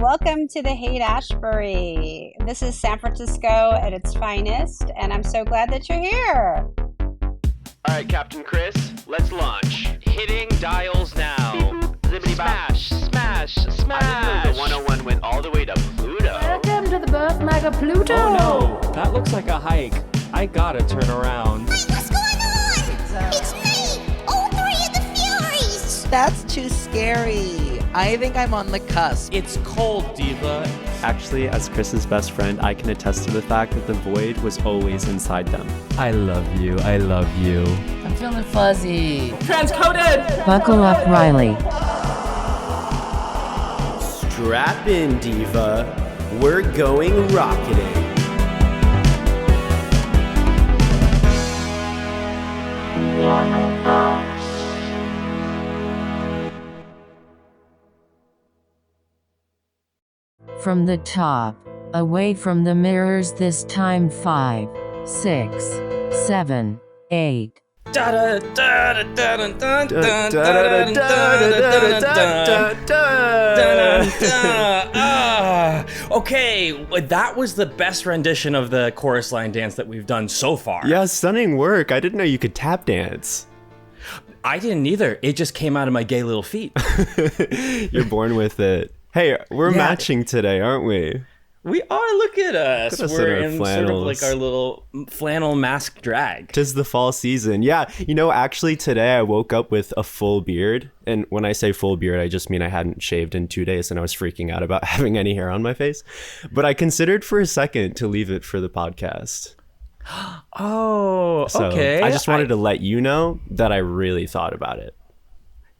Welcome to the Haight Ashbury. This is San Francisco at its finest, and I'm so glad that you're here. All right, Captain Chris, let's launch. Hitting dials now. Zippity smash, smash, smash. I didn't know the 101 went all the way to Pluto. Welcome to the birth mega Pluto. Oh no, that looks like a hike. I gotta turn around. Wait, what's going on? It's me, all three of the Furies. That's too scary. I think I'm on the cusp. It's cold, Diva. Actually, as Chris's best friend, I can attest to the fact that the void was always inside them. I love you. I love you. I'm feeling fuzzy. Transcoded! Buckle up, Riley. Strap in, Diva. We're going rocketing. From the top, away from the mirrors this time 5, 6, 7, 8. Okay, that was the best rendition of the chorus line dance that we've done so far. Yeah, stunning work. I didn't know you could tap dance. I didn't either. It just came out of my gay little feet. You're born with it. Hey, we're matching today, aren't we? We are. Look at us. We're in flannels. sort of like our little flannel mask drag. 'Tis the fall season. Yeah, actually today I woke up with a full beard. And when I say full beard, I just mean I hadn't shaved in 2 days and I was freaking out about having any hair on my face. But I considered for a second to leave it for the podcast. Oh, So okay. I just wanted to let you know that I really thought about it.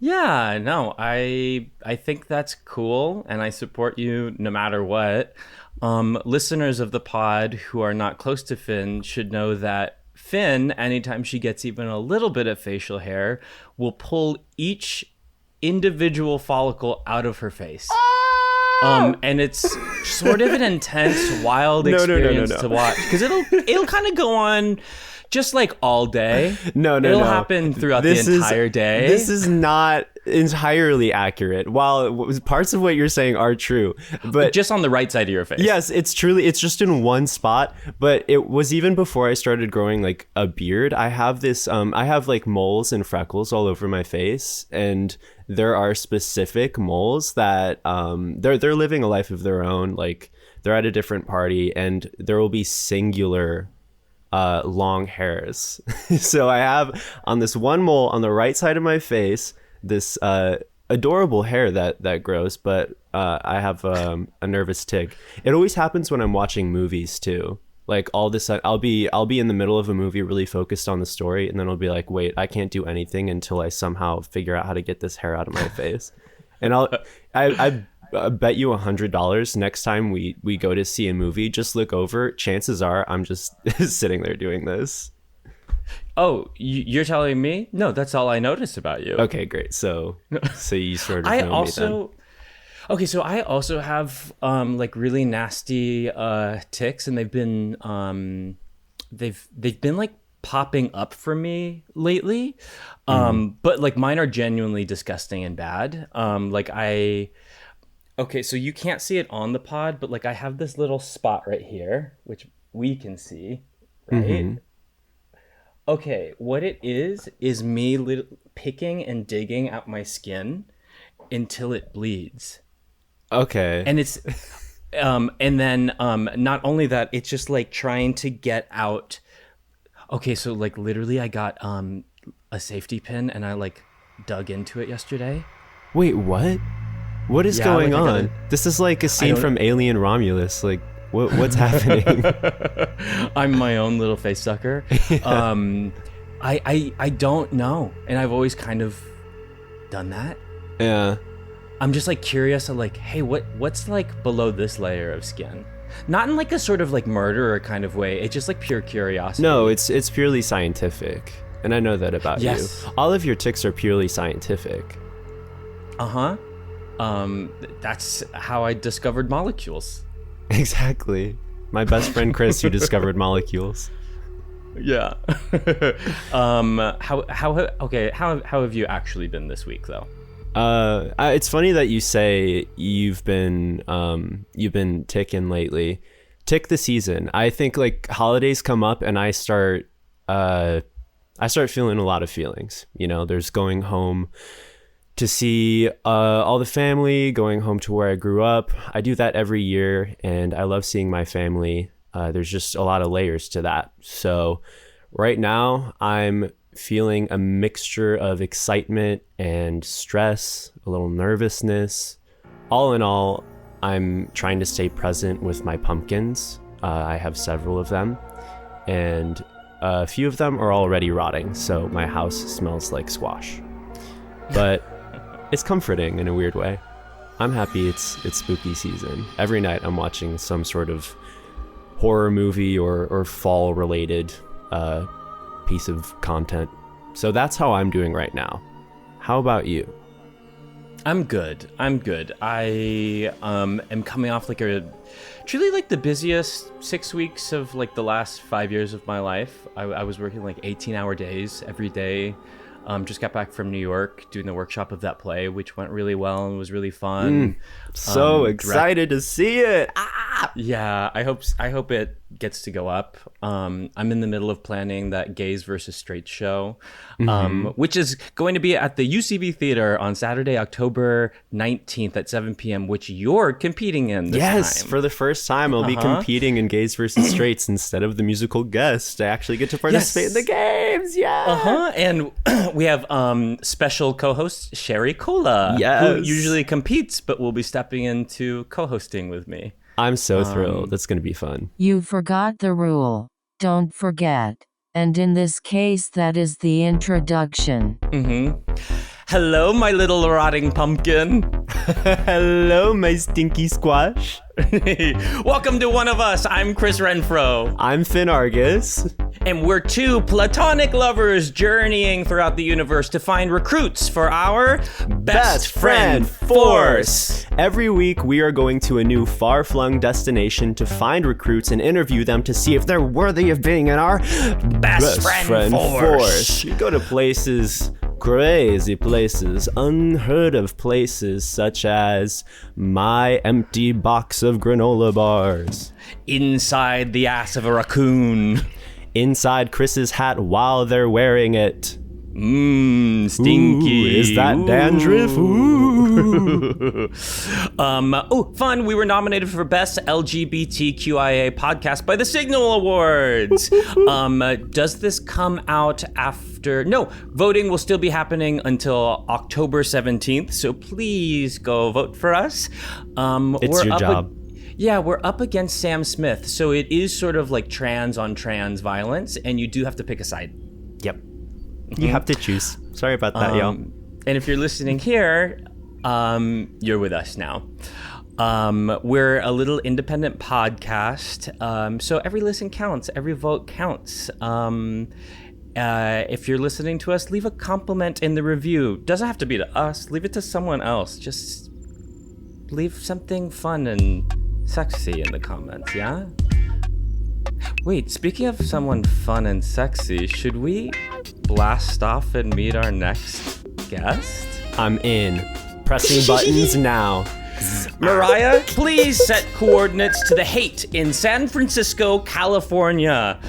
Yeah, no, I think that's cool, and I support you no matter what. Listeners of the pod who are not close to Finn should know that Finn, anytime she gets even a little bit of facial hair, will pull each individual follicle out of her face. And it's sort of an intense, wild experience to watch, because it'll kind of go on just like all day. It'll happen throughout the entire day. This is not entirely accurate. While parts of what you're saying are true, but just on the right side of your face. Yes, it's just in one spot. But it was even before I started growing like a beard. I have this. I have like moles and freckles all over my face, and there are specific moles that they're living a life of their own. Like they're at a different party, and there will be singular long hairs. So I have on this one mole on the right side of my face this adorable hair that grows, but I have a nervous tick. It always happens when I'm watching movies too. Like all this, I'll be in the middle of a movie really focused on the story, and then I'll be like, wait, I can't do anything until I somehow figure out how to get this hair out of my face. And I bet you $100 next time we go to see a movie, just look over. Chances are I'm just sitting there doing this. Oh, you're telling me? No, that's all I noticed about you. Okay, great. So you sort of know me then. Okay, so I also have like really nasty ticks, and they've been like popping up for me lately. But like mine are genuinely disgusting and bad. Okay, so you can't see it on the pod, but like I have this little spot right here, which we can see, right? Mm-hmm. Okay, what it is me picking and digging out my skin until it bleeds. Okay. And it's, and then not only that, it's just like trying to get out. Okay, so like literally I got a safety pin and I like dug into it yesterday. Wait, what? What is going on? This is like a scene from Alien Romulus. Like, what's happening? I'm my own little face sucker. Yeah. I don't know, and I've always kind of done that. Yeah. I'm just like curious. I'm like, hey, what's like below this layer of skin? Not in like a sort of like murderer kind of way. It's just like pure curiosity. No, it's purely scientific, and I know that about you. All of your ticks are purely scientific. Uh-huh. That's how I discovered molecules. Exactly. My best friend Chris, who discovered molecules. Yeah. How have you actually been this week though? It's funny that you say you've been ticking lately. Tick the season. I think like holidays come up and I start feeling a lot of feelings. You know, there's going home to see all the family, going home to where I grew up. I do that every year, and I love seeing my family. There's just a lot of layers to that. So right now, I'm feeling a mixture of excitement and stress, a little nervousness. All in all, I'm trying to stay present with my pumpkins. I have several of them, and a few of them are already rotting, so my house smells like squash. But it's comforting in a weird way. I'm happy it's spooky season. Every night I'm watching some sort of horror movie or fall-related piece of content. So that's how I'm doing right now. How about you? I'm good. I am coming off like truly like the busiest 6 weeks of like the last 5 years of my life. I was working like 18-hour days every day. Just got back from New York doing the workshop of that play, which went really well and was really fun. So excited to see it. Yeah, I hope it gets to go up. I'm in the middle of planning that Gays versus Straight show, which is going to be at the UCB Theater on Saturday, October 19th at 7 p.m., which you're competing in this time. For the first time, I'll be competing in Gays versus Straights instead of the musical guest. I actually get to participate in the games. Yeah. And we have special co-host Sherry Cola, who usually competes, but will be stepping into co-hosting with me. I'm so thrilled. That's going to be fun. You forgot the rule. Don't forget. And in this case, that is the introduction. Hello, my little rotting pumpkin. Hello, my stinky squash. Welcome to One of Us. I'm Chris Renfro. I'm Finn Argus. And we're two platonic lovers journeying throughout the universe to find recruits for our Best Friend Force. Every week, we are going to a new far-flung destination to find recruits and interview them to see if they're worthy of being in our Best Friend Force. We go to places, crazy places, unheard of places, such as my empty box of granola bars. Inside the ass of a raccoon. Inside Chris's hat while they're wearing it. Stinky. Ooh, is that dandruff? Ooh. Fun. We were nominated for Best LGBTQIA Podcast by the Signal Awards. Does this come out after? No, voting will still be happening until October 17th. So please go vote for us. It's your job. We're up against Sam Smith. So it is sort of like trans on trans violence, and you do have to pick a side. Yep. You have to choose. Sorry about that, y'all. And if you're listening here, you're with us now. We're a little independent podcast, so every listen counts, every vote counts. If you're listening to us, leave a compliment in the review. Doesn't have to be to us. Leave it to someone else. Just leave something fun and sexy in the comments, yeah? Wait, speaking of someone fun and sexy, should we blast off and meet our next guest? I'm in. Pressing buttons now. Mariah, please set coordinates to the Haight in San Francisco, California.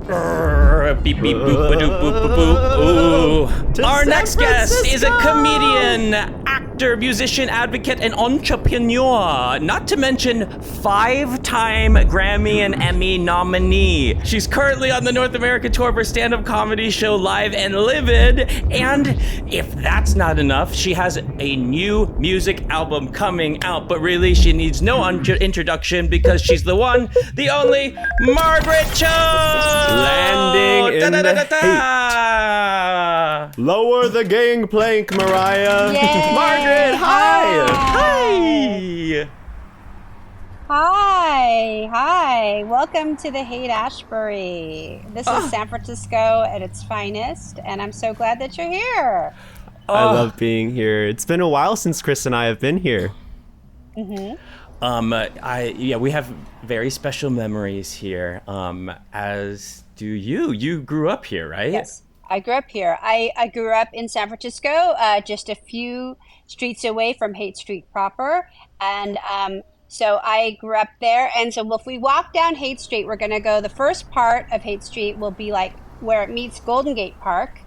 Beep, beep, boop, ba-doop, boop, ba, boop. Ooh. Our next guest is a comedian, actor, musician, advocate, and entrepreneur. Not to mention 5-time Grammy and Emmy nominee. She's currently on the North America tour of her stand-up comedy show Live and Livid. And if that's not enough, she has a new music album coming out. But really, she needs no introduction because she's the one, the only Margaret Cho. Landing in the Haight. Lower the gangplank, Mariah. Yay. Margaret, hi. Hi. Welcome to the Haight Ashbury. This is San Francisco at its finest, and I'm so glad that you're here. I love being here. It's been a while since Chris and I have been here. We have very special memories here, as do you. You grew up here, right? Yes. I grew up here. I grew up in San Francisco, just a few streets away from Haight Street proper. And so I grew up there. And so if we walk down Haight Street, we're going to go, the first part of Haight Street will be like where it meets Golden Gate Park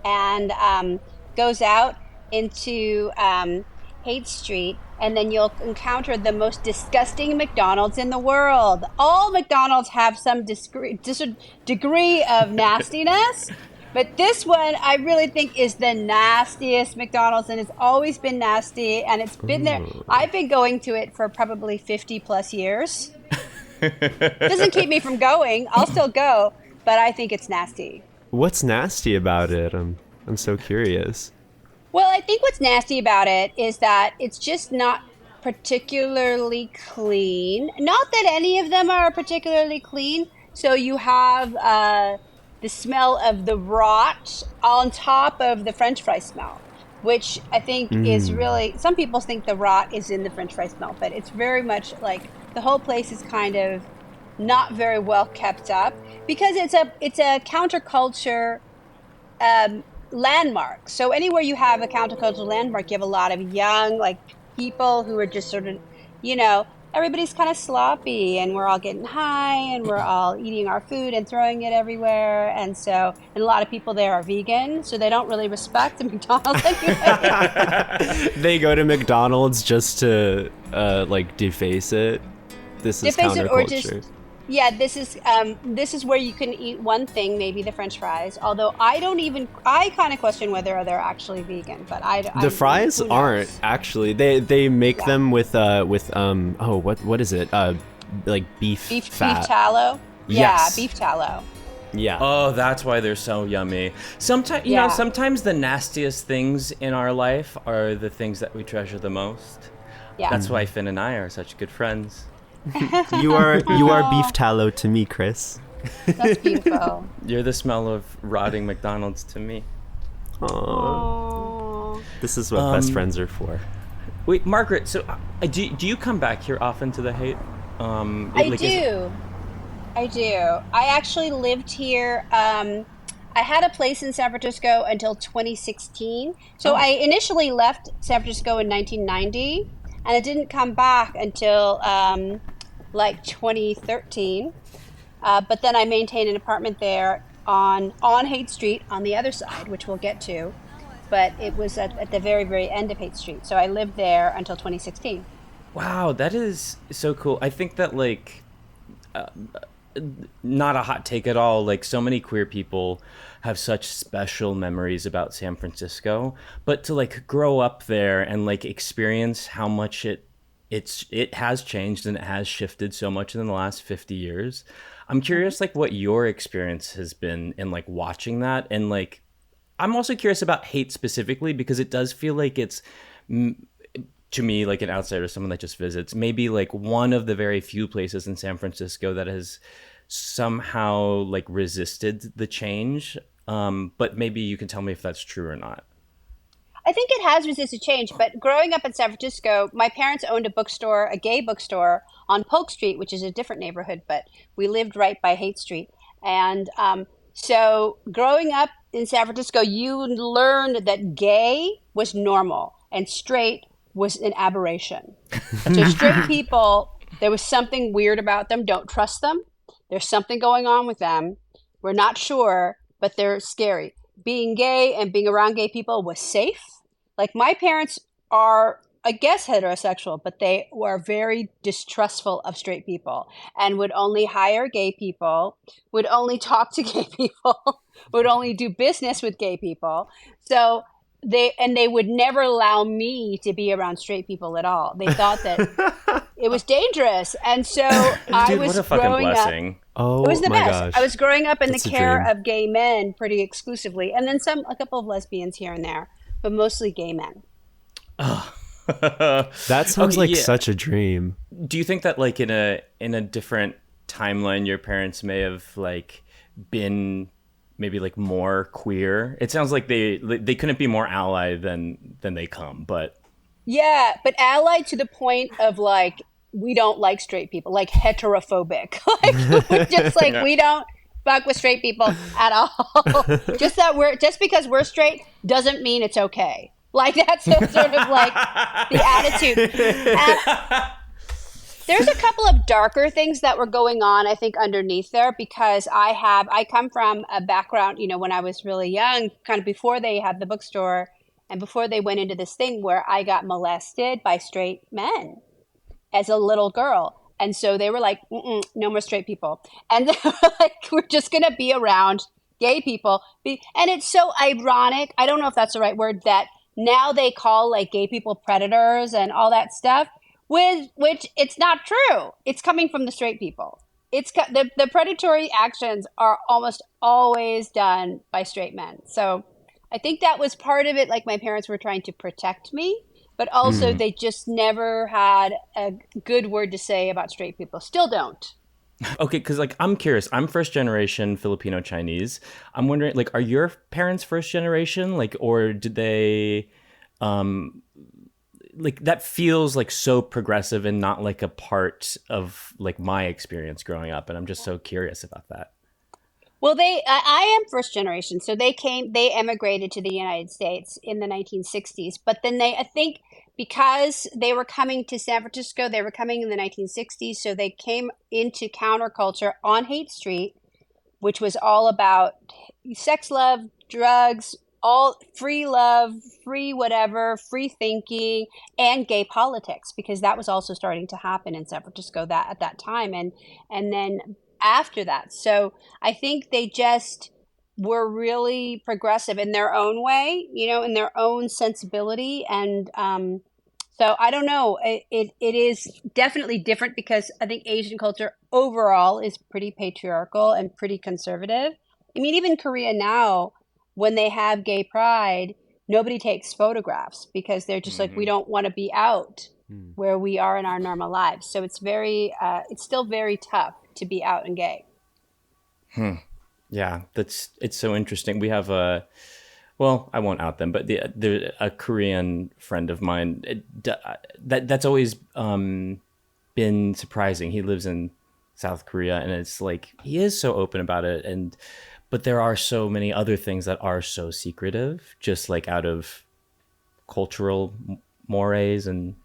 and goes out into Haight Street. And then you'll encounter the most disgusting McDonald's in the world. All McDonald's have some degree of nastiness. But this one, I really think, is the nastiest McDonald's, and it's always been nasty, and it's been there. I've been going to it for probably 50 plus years. Doesn't keep me from going. I'll still go, but I think it's nasty. What's nasty about it? I'm so curious. Well, I think what's nasty about it is that it's just not particularly clean. Not that any of them are particularly clean. So you have the smell of the rot on top of the French fry smell, which I think is really, some people think the rot is in the French fry smell, but it's very much like the whole place is kind of not very well kept up because it's a counterculture landmark. So anywhere you have a countercultural landmark, you have a lot of young like people who are just sort of, everybody's kind of sloppy and we're all getting high and we're all eating our food and throwing it everywhere. And a lot of people there are vegan, so they don't really respect the McDonald's anyway. They go to McDonald's just to deface it. This is counterculture. This is where you can eat one thing, maybe the French fries. Although I kind of question whether they're actually vegan. But the fries aren't actually. They make them with what is it? Like beef fat. Beef tallow. Yes. Yeah, beef tallow. Yeah. Oh, that's why they're so yummy. Sometimes, sometimes the nastiest things in our life are the things that we treasure the most. Yeah. That's why Finn and I are such good friends. You are beef tallow to me, Chris. That's beautiful. You're the smell of rotting McDonald's to me. Aww. This is what best friends are for. Wait, Margaret, so do you come back here often to the Haight? I do. I actually lived here. I had a place in San Francisco until 2016. So I initially left San Francisco in 1990, and I didn't come back until 2013. But then I maintained an apartment there on Haight Street on the other side, which we'll get to. But it was at the very, very end of Haight Street. So I lived there until 2016. Wow, that is so cool. I think that not a hot take at all, so many queer people have such special memories about San Francisco, but to grow up there and experience how much it has changed and it has shifted so much in the last 50 years. I'm curious what your experience has been in watching that, and I'm also curious about Haight specifically because it does feel like it's to me, an outsider, someone that just visits, maybe one of the very few places in San Francisco that has somehow resisted the change. But maybe you can tell me if that's true or not. I think it has resisted change, but growing up in San Francisco, my parents owned a gay bookstore on Polk Street, which is a different neighborhood, but we lived right by Haight Street. And so growing up in San Francisco, you learned that gay was normal and straight was an aberration. So straight people, there was something weird about them. Don't trust them. There's something going on with them. We're not sure, but they're scary. Being gay and being around gay people was safe. My parents are, I guess, heterosexual, but they were very distrustful of straight people and would only hire gay people, would only talk to gay people, would only do business with gay people. So they would never allow me to be around straight people at all. They thought that it was dangerous. And so I was what a fucking growing blessing. up. Oh, It was the my best. gosh. I was growing up in That's the a care dream. of gay men pretty exclusively, and then a couple of lesbians here and there, but mostly gay men. That sounds such a dream. Do you think that in a different timeline, your parents may have been maybe more queer? It sounds like they couldn't be more ally than they come, but Yeah, but allied to the point of we don't like straight people, heterophobic. We're just we don't. fuck with straight people at all. Just because we're straight doesn't mean it's okay. Like that's sort of like the attitude. And there's a couple of darker things that were going on, I think, underneath there because I come from a background, when I was really young, kind of before they had the bookstore and before they went into this thing where I got molested by straight men as a little girl. And so they were like, no more straight people. And they were like, we're just going to be around gay people. And it's so ironic. I don't know if that's the right word, that now they call like gay people predators and all that stuff, which it's not true. It's coming from the straight people. The predatory actions are almost always done by straight men. So I think that was part of it. Like my parents were trying to protect me. But also, they just never had a good word to say about straight people. Still don't. Okay, because like I'm curious. I'm first generation Filipino Chinese. I'm wondering, like, are your parents first generation? Like, or did they, like that feels like so progressive and not like a part of like my experience growing up. And I'm just so curious about that. Well, I am first generation. So they emigrated to the United States in the 1960s. But then I think because they were coming to San Francisco, they were coming in the 1960s. So they came into counterculture on Haight Street, which was all about sex, love, drugs, all free love, free whatever, free thinking, and gay politics, because that was also starting to happen in San Francisco at that time. And then after that. So I think they just were really progressive in their own way, in their own sensibility. And so I don't know. It is definitely different because I think Asian culture overall is pretty patriarchal and pretty conservative. I mean, even Korea now, when they have gay pride, nobody takes photographs because they're just like, we don't want to be out where we are in our normal lives. So it's still very tough to be out and gay. Yeah, it's so interesting. We have I won't out them, but a Korean friend of mine. That's always been surprising. He lives in South Korea, and it's like he is so open about it, but there are so many other things that are so secretive, just like out of cultural mores and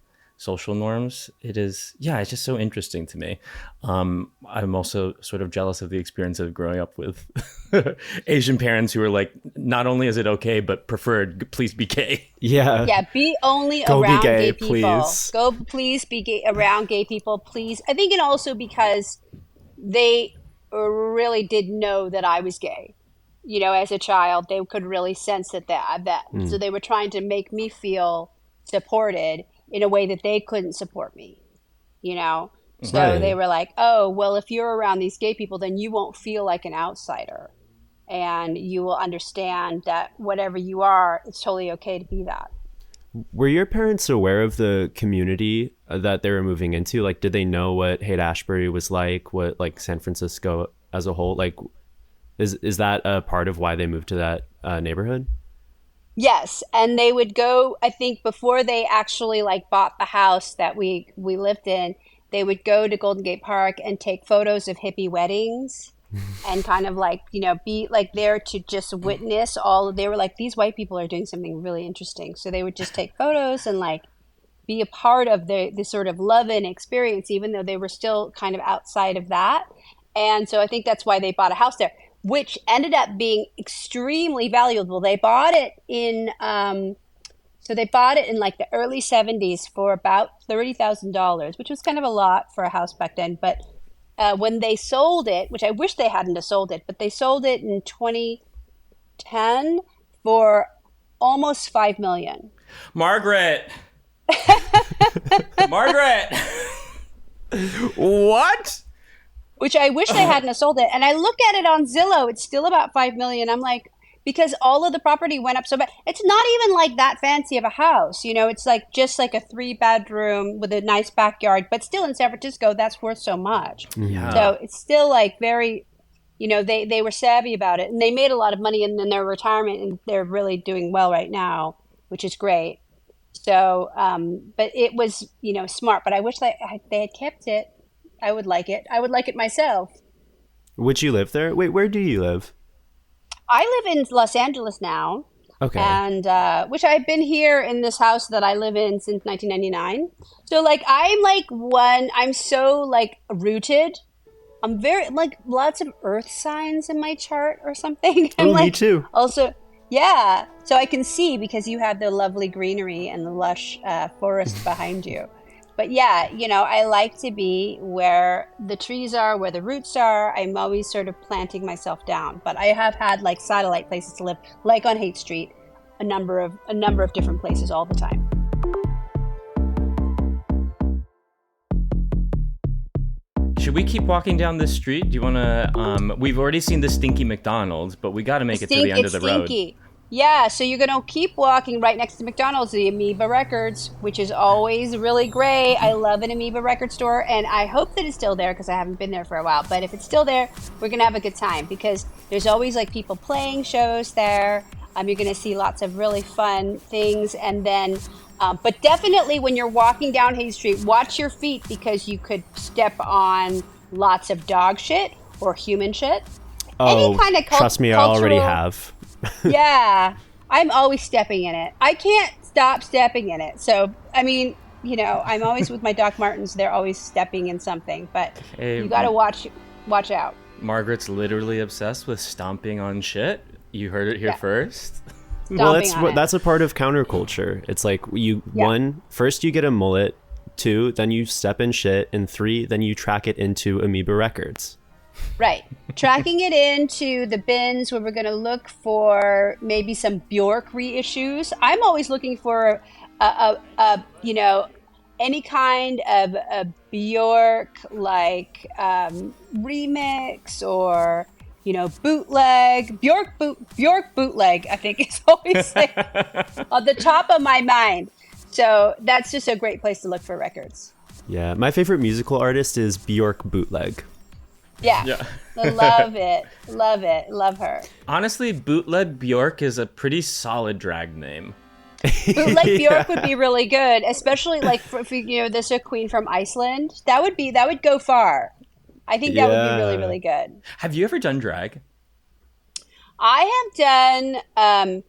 social norms. It's just so interesting to me. I'm also sort of jealous of the experience of growing up with Asian parents who are like, not only is it okay, but preferred, please be gay. Yeah. Yeah, be only Go around be gay, gay people. please. Go, please be gay, around gay people, please. I think, and also because they really did know that I was gay. As a child, they could really sense that. So they were trying to make me feel supported in a way that they couldn't support me, So Right. they were like, oh, well, if you're around these gay people, then you won't feel like an outsider. And you will understand that whatever you are, it's totally okay to be that. Were your parents aware of the community that they were moving into? Like, did they know what Haight-Ashbury was like, what like San Francisco as a whole? Like, is that a part of why they moved to that neighborhood? Yes, and they would go, I think before they actually like bought the house that we lived in, they would go to Golden Gate Park and take photos of hippie weddings and kind of like, be like there to just witness they were like, these white people are doing something really interesting. So they would just take photos and like be a part of the sort of love-in experience, even though they were still kind of outside of that. And so I think that's why they bought a house there, which ended up being extremely valuable. They bought it in like the early 70s for about $30,000, which was kind of a lot for a house back then. But when they sold it, which I wish they hadn't have sold it, but they sold it in 2010 for almost $5 million. Margaret! Margaret! What? Which I wish they hadn't have sold it. And I look at it on Zillow, it's still about $5 million. I'm like, because all of the property went up so bad. It's not even like that fancy of a house. It's like just like a 3-bedroom with a nice backyard, but still in San Francisco, that's worth so much. Yeah. So it's still like very, they were savvy about it and they made a lot of money in their retirement and they're really doing well right now, which is great. So, but it was, smart, but I wish they had kept it. I would like it. I would like it myself. Would you live there? Wait, where do you live? I live in Los Angeles now. Okay. And which I've been here in this house that I live in since 1999. So like I'm so like rooted. I'm very like lots of earth signs in my chart or something. I'm Oh, me like too. also yeah. So I can see because you have the lovely greenery and the lush forest behind you. But yeah, I like to be where the trees are, where the roots are. I'm always sort of planting myself down. But I have had like satellite places to live, like on Haight Street, a number of different places all the time. Should we keep walking down this street? Do you want to? We've already seen the stinky McDonald's, but we got to make it to the end of the road. Yeah, so you're going to keep walking right next to McDonald's, the Amoeba Records, which is always really great. I love an Amoeba record store, and I hope that it's still there because I haven't been there for a while. But if it's still there, we're going to have a good time because there's always like people playing shows there. You're going to see lots of really fun things. And then, but definitely when you're walking down Haight Street, watch your feet because you could step on lots of dog shit or human shit. Oh, any kind of trust me, I already have. Yeah, I'm always stepping in it. I can't stop stepping in it. So, I mean, I'm always with my Doc Martens. They're always stepping in something, but you got to watch out. Margaret's literally obsessed with stomping on shit. You heard it here first. Well, that's a part of counterculture. It's like one, first you get a mullet, 2, then you step in shit, and 3, then you track it into Amoeba Records. Right. Tracking it into the bins where we're going to look for maybe some Bjork reissues. I'm always looking for any kind of a Bjork like remix or bootleg. Bjork bootleg, I think is always like on the top of my mind. So that's just a great place to look for records. Yeah, my favorite musical artist is Bjork Bootleg. Yeah. I love it. Love her. Honestly, Bootleg Bjork is a pretty solid drag name. Bootleg Bjork would be really good, especially like if there's a queen from Iceland. That would go far. I think that would be really, really good. Have you ever done drag? I have done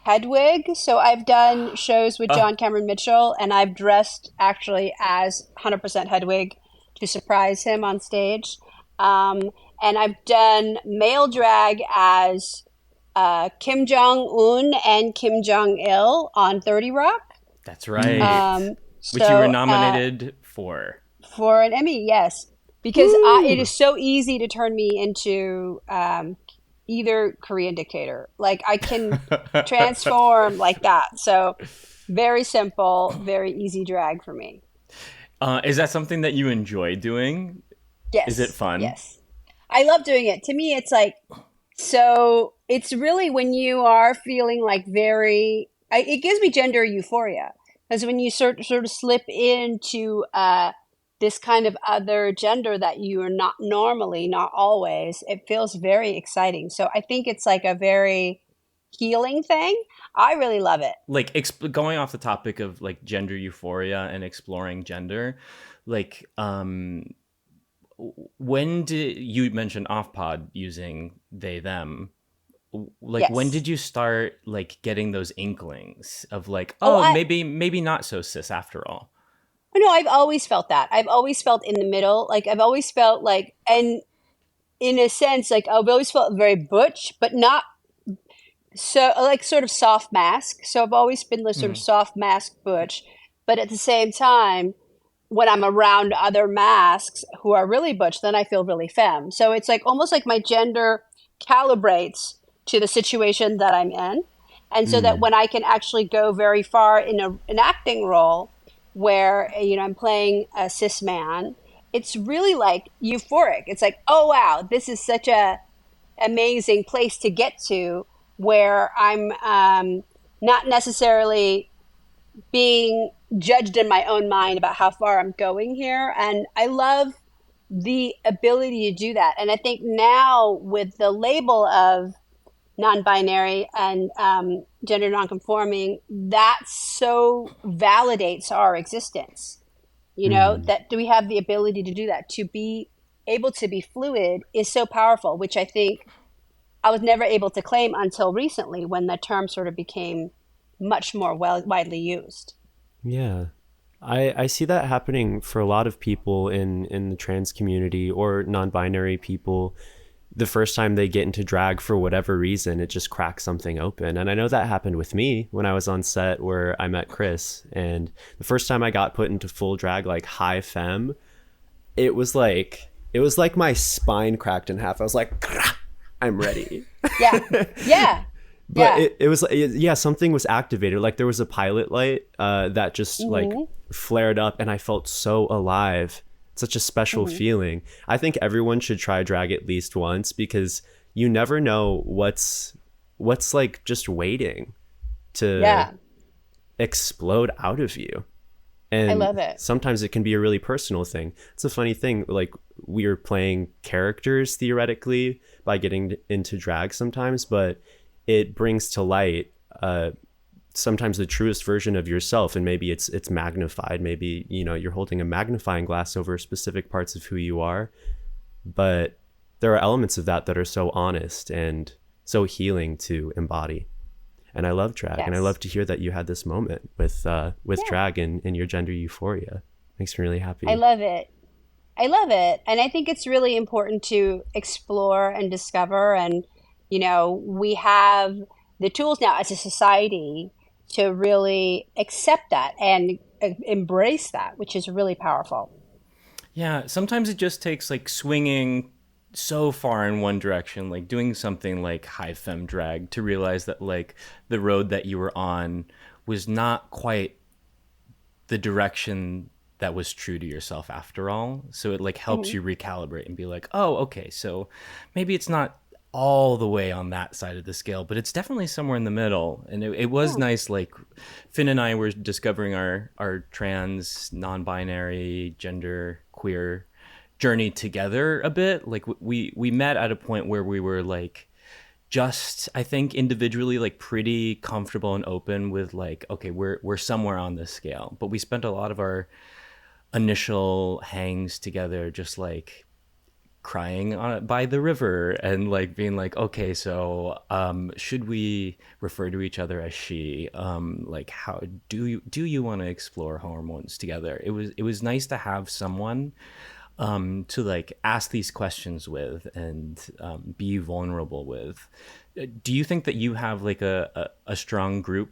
Hedwig. So I've done shows with John Cameron Mitchell, and I've dressed actually as 100% Hedwig to surprise him on stage. And I've done male drag as Kim Jong-un and Kim Jong-il on 30 Rock. That's right. Which you were nominated for. For an Emmy, yes. Because it is so easy to turn me into either Korean dictator. Like, I can transform like that. So very simple, very easy drag for me. Is that something that you enjoy doing? Yes. Is it fun? Yes. I love doing it. To me, it's like, so it's really when you are feeling like it gives me gender euphoria. Because when you sort of slip into this kind of other gender that you are not normally, not always, it feels very exciting. So I think it's like a very healing thing. I really love it. Like going off the topic of like gender euphoria and exploring gender, like when did you mention off pod using they them? Like Yes. when did you start like getting those inklings of like maybe not so cis after all? Oh, no, I've always felt that. I've always felt in the middle. Like I've always felt like, and in a sense, like I've always felt very butch, but not so like sort of soft mask. So I've always been the sort of soft mask butch, but at the same time, when I'm around other masks who are really butch, then I feel really femme. So it's like almost like my gender calibrates to the situation that I'm in. And so that when I can actually go very far in an acting role where, I'm playing a cis man, it's really like euphoric. It's like, oh, wow, this is such a amazing place to get to where I'm not necessarily being judged in my own mind about how far I'm going here. And I love the ability to do that. And I think now with the label of non-binary and gender non-conforming, that so validates our existence. That we have the ability to do that, to be able to be fluid is so powerful, which I think I was never able to claim until recently when the term sort of became much more widely used. Yeah. I see that happening for a lot of people in the trans community or non-binary people. The first time they get into drag, for whatever reason, it just cracks something open. And I know that happened with me when I was on set where I met Chris. And the first time I got put into full drag, like high femme, it was like my spine cracked in half. I was like, I'm ready. Yeah. Yeah. But Yeah. it was, yeah, something was activated. Like there was a pilot light that just like flared up, and I felt so alive. Such a special feeling. I think everyone should try drag at least once, because you never know what's like just waiting to explode out of you. And I love it. Sometimes it can be a really personal thing. It's a funny thing, like we are playing characters theoretically by getting into drag sometimes, but it brings to light sometimes the truest version of yourself, and maybe it's magnified. Maybe, you know, you're holding a magnifying glass over specific parts of who you are, but there are elements of that are so honest and so healing to embody. And I love drag. And I love to hear that you had this moment with drag and your gender euphoria. Makes me really happy. I love it. And I think it's really important to explore and discover. And, you know, we have the tools now as a society to really accept that and embrace that, which is really powerful. Yeah, sometimes it just takes like swinging so far in one direction, like doing something like high femme drag, to realize that like the road that you were on was not quite the direction that was true to yourself after all. So it like helps you recalibrate and be like, oh, okay, so maybe it's not all the way on that side of the scale, but it's definitely somewhere in the middle. And it was nice, like Finn and I were discovering our trans, non-binary, gender queer journey together a bit. Like we met at a point where we were like just, I think, individually like pretty comfortable and open with like, okay, we're somewhere on this scale. But we spent a lot of our initial hangs together just like crying by the river and like being like, okay, so should we refer to each other as she? Like, how do you want to explore hormones together? It was nice to have someone to like ask these questions with and be vulnerable with. Do you think that you have like a strong group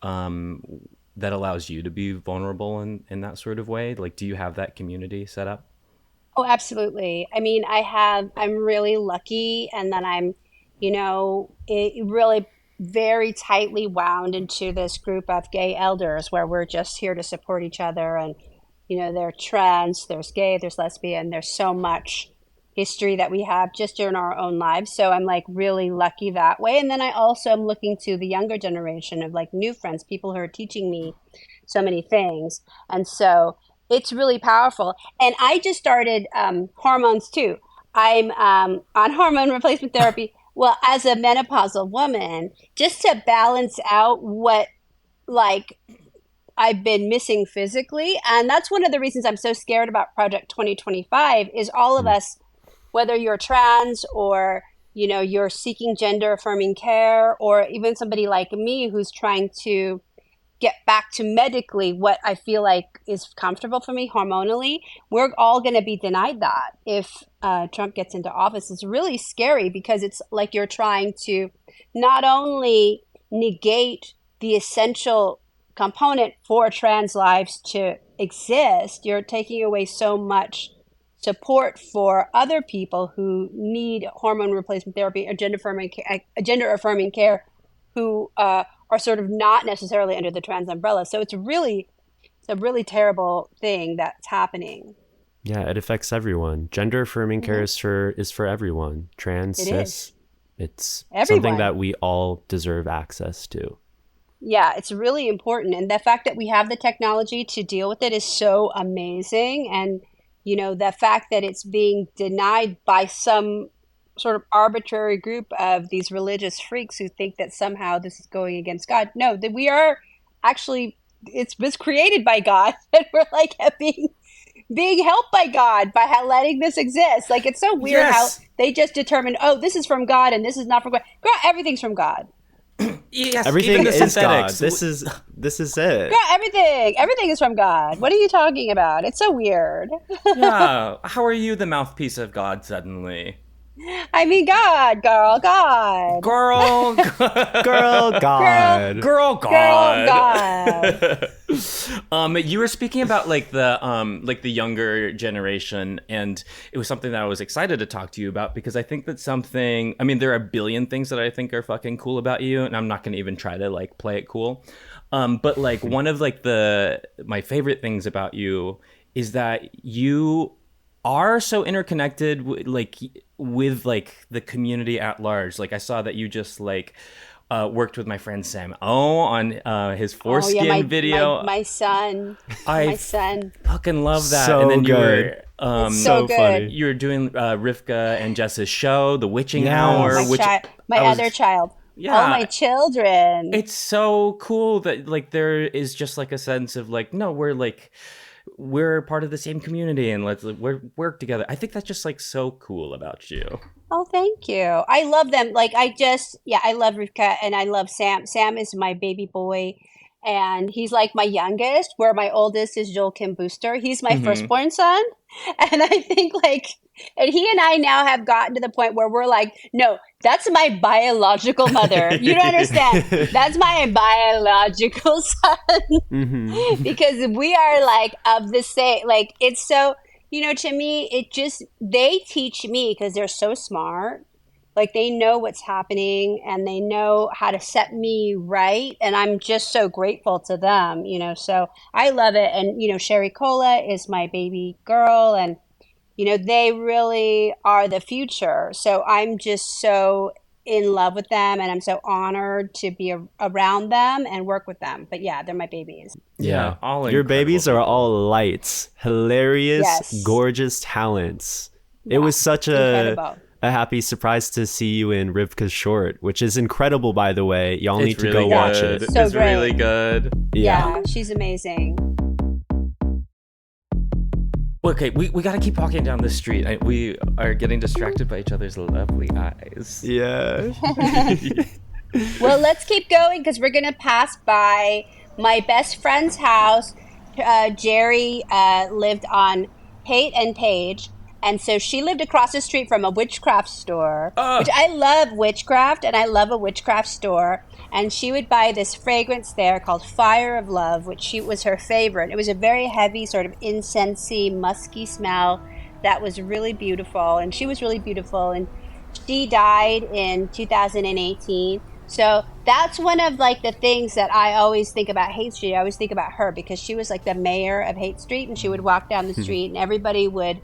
that allows you to be vulnerable in that sort of way? Like, do you have that community set up? Oh, absolutely. I mean, I'm really lucky, and then I'm, you know, really very tightly wound into this group of gay elders where we're just here to support each other. And, you know, they're trans, there's gay, there's lesbian, there's so much history that we have just in our own lives. So I'm like really lucky that way. And then I also am looking to the younger generation of like new friends, people who are teaching me so many things. And so it's really powerful. And I just started hormones too. I'm on hormone replacement therapy. Well, as a menopausal woman, just to balance out what like I've been missing physically. And that's one of the reasons I'm so scared about Project 2025 is all of us, whether you're trans or, you know, you're seeking gender affirming care, or even somebody like me who's trying to get back to medically what I feel like is comfortable for me hormonally, we're all going to be denied that if Trump gets into office. It's really scary because it's like you're trying to not only negate the essential component for trans lives to exist, you're taking away so much support for other people who need hormone replacement therapy or gender affirming care who are sort of not necessarily under the trans umbrella. So it's a really terrible thing that's happening. Yeah, it affects everyone. Gender affirming care is for everyone. Trans, cis, it's Everyone. something that we all deserve access to. Yeah, it's really important. And the fact that we have the technology to deal with it is so amazing. And, you know, the fact that it's being denied by some sort of arbitrary group of these religious freaks who think that somehow this is going against God. No, that we are actually, it was created by God, and we're like being being helped by God by letting this exist. Like, it's so weird Yes. how they just determine, oh, this is from God and this is not from God. Girl, everything's from God. Yes, Everything even the is God. synthetics. This is it. Girl, everything is from God. What are you talking about? It's so weird. Yeah. How are you the mouthpiece of God suddenly? I mean, God, girl, God. Girl, Girl, God. girl, God. God. You were speaking about like the younger generation, and it was something that I was excited to talk to you about because I think that I mean, there are a billion things that I think are fucking cool about you, and I'm not going to even try to like play it cool. But like one of like my favorite things about you is that you are so interconnected with like the community at large. Like I saw that you just like worked with my friend Sam on his foreskin video. My son. I My son. fucking love that. So and then good. you were So good. funny. you were doing Rivka and Jess's show, The Witching Yes. Hour, My, which my I was- other child. Yeah. All my children. It's so cool that like there is just like a sense of like, no, we're part of the same community and let's work together. I think that's just like so cool about you. Oh, thank you. I love them. Like, I love Rivka and I love Sam. Sam is my baby boy and he's like my youngest, where my oldest is Joel Kim Booster. He's my firstborn son. And I think and he and I now have gotten to the point where we're like, no, that's my biological mother. You don't understand. That's my biological son. Because we are like of the same, like, it's so, to me, they teach me because they're so smart. Like, they know what's happening and they know how to set me right. And I'm just so grateful to them, so I love it. And, Sherry Cola is my baby girl and, they really are the future. So I'm just so in love with them and I'm so honored to be around them and work with them. But yeah, they're my babies. Yeah, all Your incredible babies are people. all lights, hilarious, Yes. gorgeous talents. It was such Incredible. a happy surprise to see you in Rivka's short, which is incredible, by the way. Y'all need It's to really go watch good. it. So It's great. really good. Yeah, she's amazing. Okay, we got to keep walking down the street. We are getting distracted by each other's lovely eyes. Yeah. Well, let's keep going because we're going to pass by my best friend's house. Jerry lived on Haight and Page. And so she lived across the street from a witchcraft store, which I love witchcraft and I love a witchcraft store. And she would buy this fragrance there called Fire of Love, which was her favorite. It was a very heavy, sort of incensey, musky smell that was really beautiful. And she was really beautiful. And she died in 2018. So that's one of like the things that I always think about Haight Street. I always think about her because she was like the mayor of Haight Street and she would walk down the street and everybody would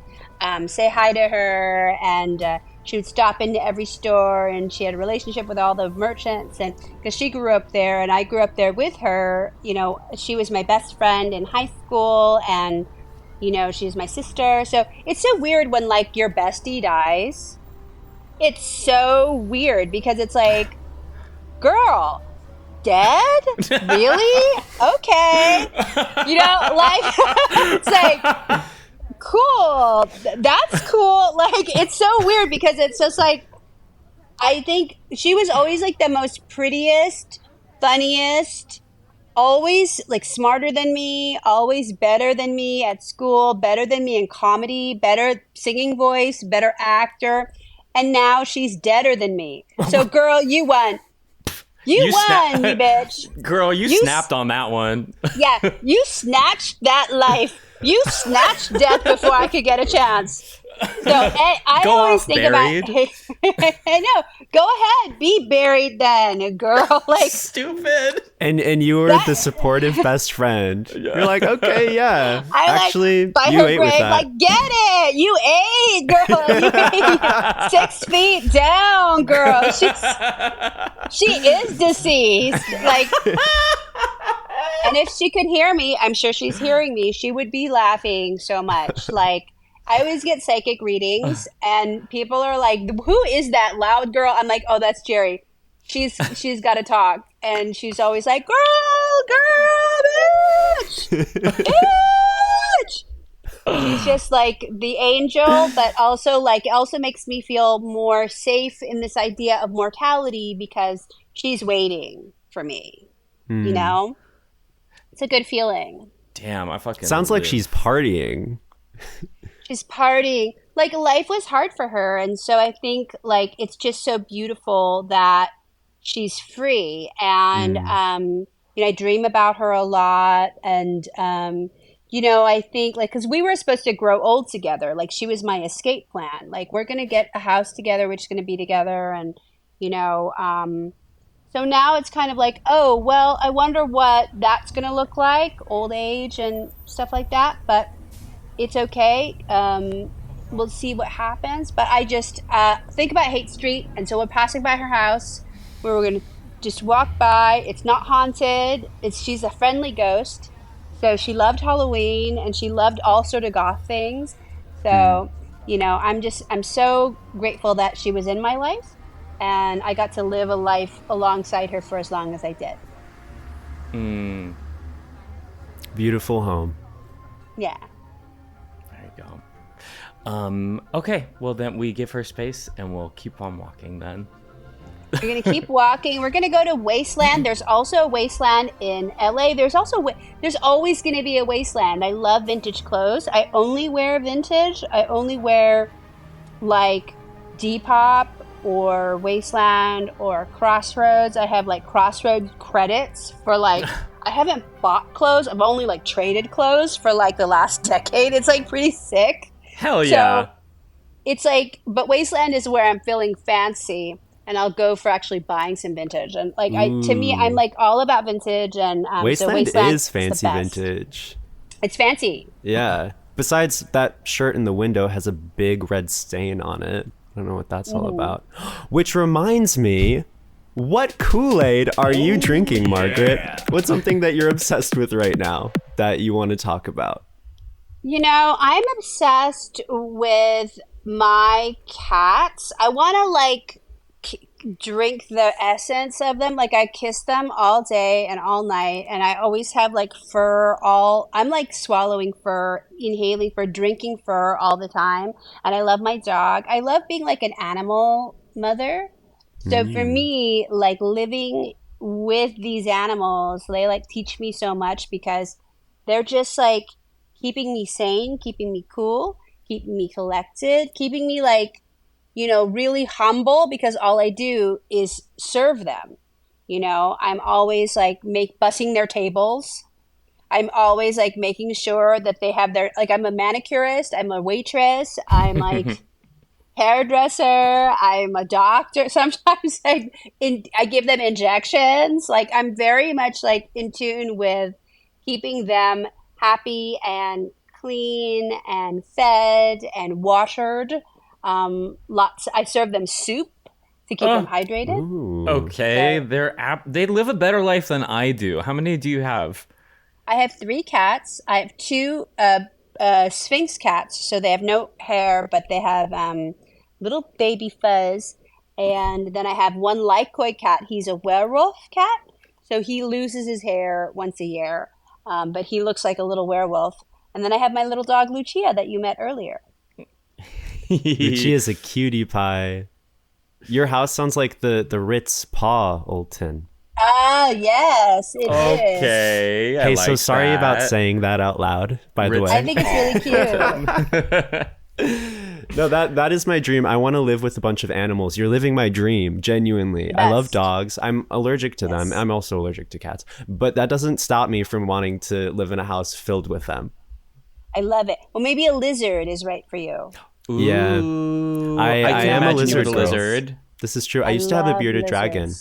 say hi to her and she would stop into every store and she had a relationship with all the merchants and because she grew up there and I grew up there with her. She was my best friend in high school and she's my sister. So it's so weird when like your bestie dies. It's so weird because it's like, girl, dead? Really? Okay. It's like, cool. That's cool. Like, it's so weird because it's just like, I think she was always like the most prettiest, funniest, always like smarter than me, always better than me at school, better than me in comedy, better singing voice, better actor. And now she's deader than me. So girl, you won. You won, you bitch. Girl, you snapped on that one. Yeah, you snatched that life. You snatched death before I could get a chance. So I Go always off think buried. about. I know. Go ahead, be buried then, girl. Like, Stupid. And you were the supportive best friend. You're like, okay, yeah. Actually, by you her ate grave, with that. like, get it. You ate, girl. You ate 6 feet down, girl. She is deceased. Like, and if she could hear me, I'm sure she's hearing me, she would be laughing so much. Like, I always get psychic readings and people are like, who is that loud girl? I'm like, oh, that's Jerry. She's got to talk. And she's always like, girl, bitch, bitch. She's just like the angel, but also like it also makes me feel more safe in this idea of mortality because she's waiting for me. You know? It's a good feeling. Damn, I fucking Sounds like live. she's partying. She's partying. Like life was hard for her, and so I think like it's just so beautiful that she's free. And I dream about her a lot, and I think like because we were supposed to grow old together. Like she was my escape plan. Like we're gonna get a house together, we're just gonna be together, and so now it's kind of like, oh well, I wonder what that's gonna look like, old age and stuff like that, but. It's okay. We'll see what happens. But I just think about Haight Street, and so we're passing by her house. Where we're gonna just walk by. It's not haunted. She's a friendly ghost. So she loved Halloween, and she loved all sort of goth things. So I'm so grateful that she was in my life, and I got to live a life alongside her for as long as I did. Beautiful home. Yeah. Okay, well then we give her space and we'll keep on walking then. We're going to keep walking. We're going to go to Wasteland. There's also a Wasteland in LA. There's always going to be a Wasteland. I love vintage clothes. I only wear vintage. I only wear like Depop or Wasteland or Crossroads. I have like Crossroads credits for like I haven't bought clothes. I've only like traded clothes for like the last decade. It's like pretty sick. Hell yeah. So it's like, but Wasteland is where I'm feeling fancy, and I'll go for actually buying some vintage. And like, to me, I'm like all about vintage. And Wasteland so is fancy vintage. It's fancy. Yeah. Besides, that shirt in the window has a big red stain on it. I don't know what that's all about. Which reminds me, what Kool-Aid are you drinking, Margaret? What's something that you're obsessed with right now that you want to talk about? I'm obsessed with my cats. I want to like drink the essence of them. Like I kiss them all day and all night, and I always have like fur I'm like swallowing fur, inhaling fur, drinking fur all the time. And I love my dog. I love being like an animal mother. So for me, like living with these animals, they like teach me so much because they're just like keeping me sane, keeping me cool, keeping me collected, keeping me like, really humble because all I do is serve them. I'm always like bussing their tables. I'm always like making sure that they have like I'm a manicurist, I'm a waitress, I'm like hairdresser, I'm a doctor. Sometimes I give them injections. Like I'm very much like in tune with keeping them happy and clean and fed and watered. I serve them soup to keep them hydrated. Ooh. Okay, they live a better life than I do. How many do you have? I have 3 cats. I have 2 Sphinx cats, so they have no hair, but they have little baby fuzz. And then I have 1 Lycoid cat. He's a werewolf cat, so he loses his hair once a year, but he looks like a little werewolf. And then I have my little dog Lucia that you met earlier. Lucia's a cutie pie. Your house sounds like the Ritz Paw, Olton. Ah, yes, it is. Okay. Hey, so sorry about saying that out loud, by the way. I think it's really cute. No, that is my dream. I want to live with a bunch of animals. You're living my dream, genuinely. I love dogs. I'm allergic to them. I'm also allergic to cats. But that doesn't stop me from wanting to live in a house filled with them. I love it. Well, maybe a lizard is right for you. Yeah. Ooh, I am a lizard girl. lizard. This is true. I used to have a bearded lizards. dragon.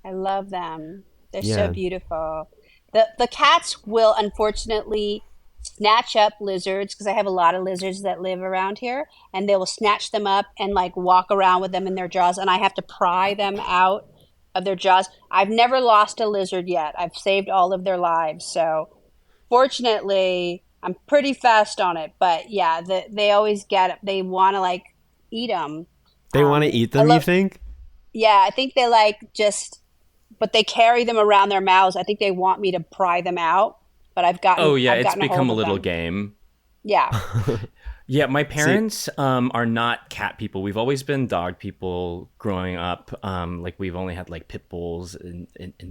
I love them. They're Yeah. so beautiful. The cats will unfortunately snatch up lizards because I have a lot of lizards that live around here, and they will snatch them up and like walk around with them in their jaws, and I have to pry them out of their jaws. I've never lost a lizard yet. I've saved all of their lives, so fortunately I'm pretty fast on it. But yeah, they always they want to like eat them. They want to eat them, you think? Yeah, I think they like but they carry them around their mouths. I think they want me to pry them out, but I've gotten. Oh yeah, I've it's gotten become a hold of little them. game. Yeah. Yeah, my parents are not cat people. We've always been dog people growing up. Like we've only had like pit bulls and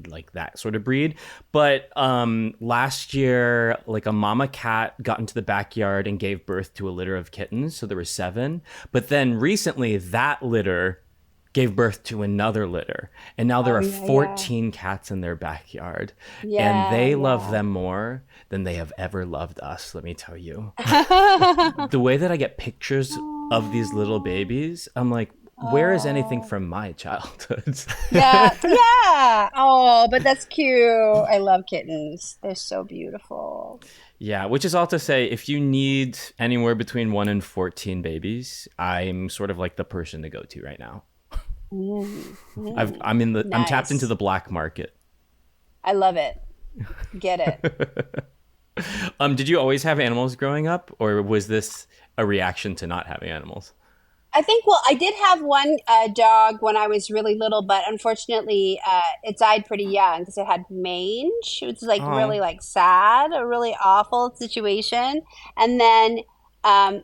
like that sort of breed. But last year, like a mama cat got into the backyard and gave birth to a litter of kittens. So there were 7. But then recently that litter gave birth to another litter. And now there are 14 cats in their backyard. And they love them more than they have ever loved us, let me tell you. The way that I get pictures of these little babies, I'm like, where is anything from my childhood? Yeah. Oh, but that's cute. I love kittens. They're so beautiful. Yeah, which is all to say, if you need anywhere between 1 and 14 babies, I'm sort of like the person to go to right now. I'm tapped into the black market. I love it. Get it. Did you always have animals growing up, or was this a reaction to not having animals? I think, well, I did have one dog when I was really little, but unfortunately it died pretty young because it had mange. It was like really like sad, a really awful situation. And then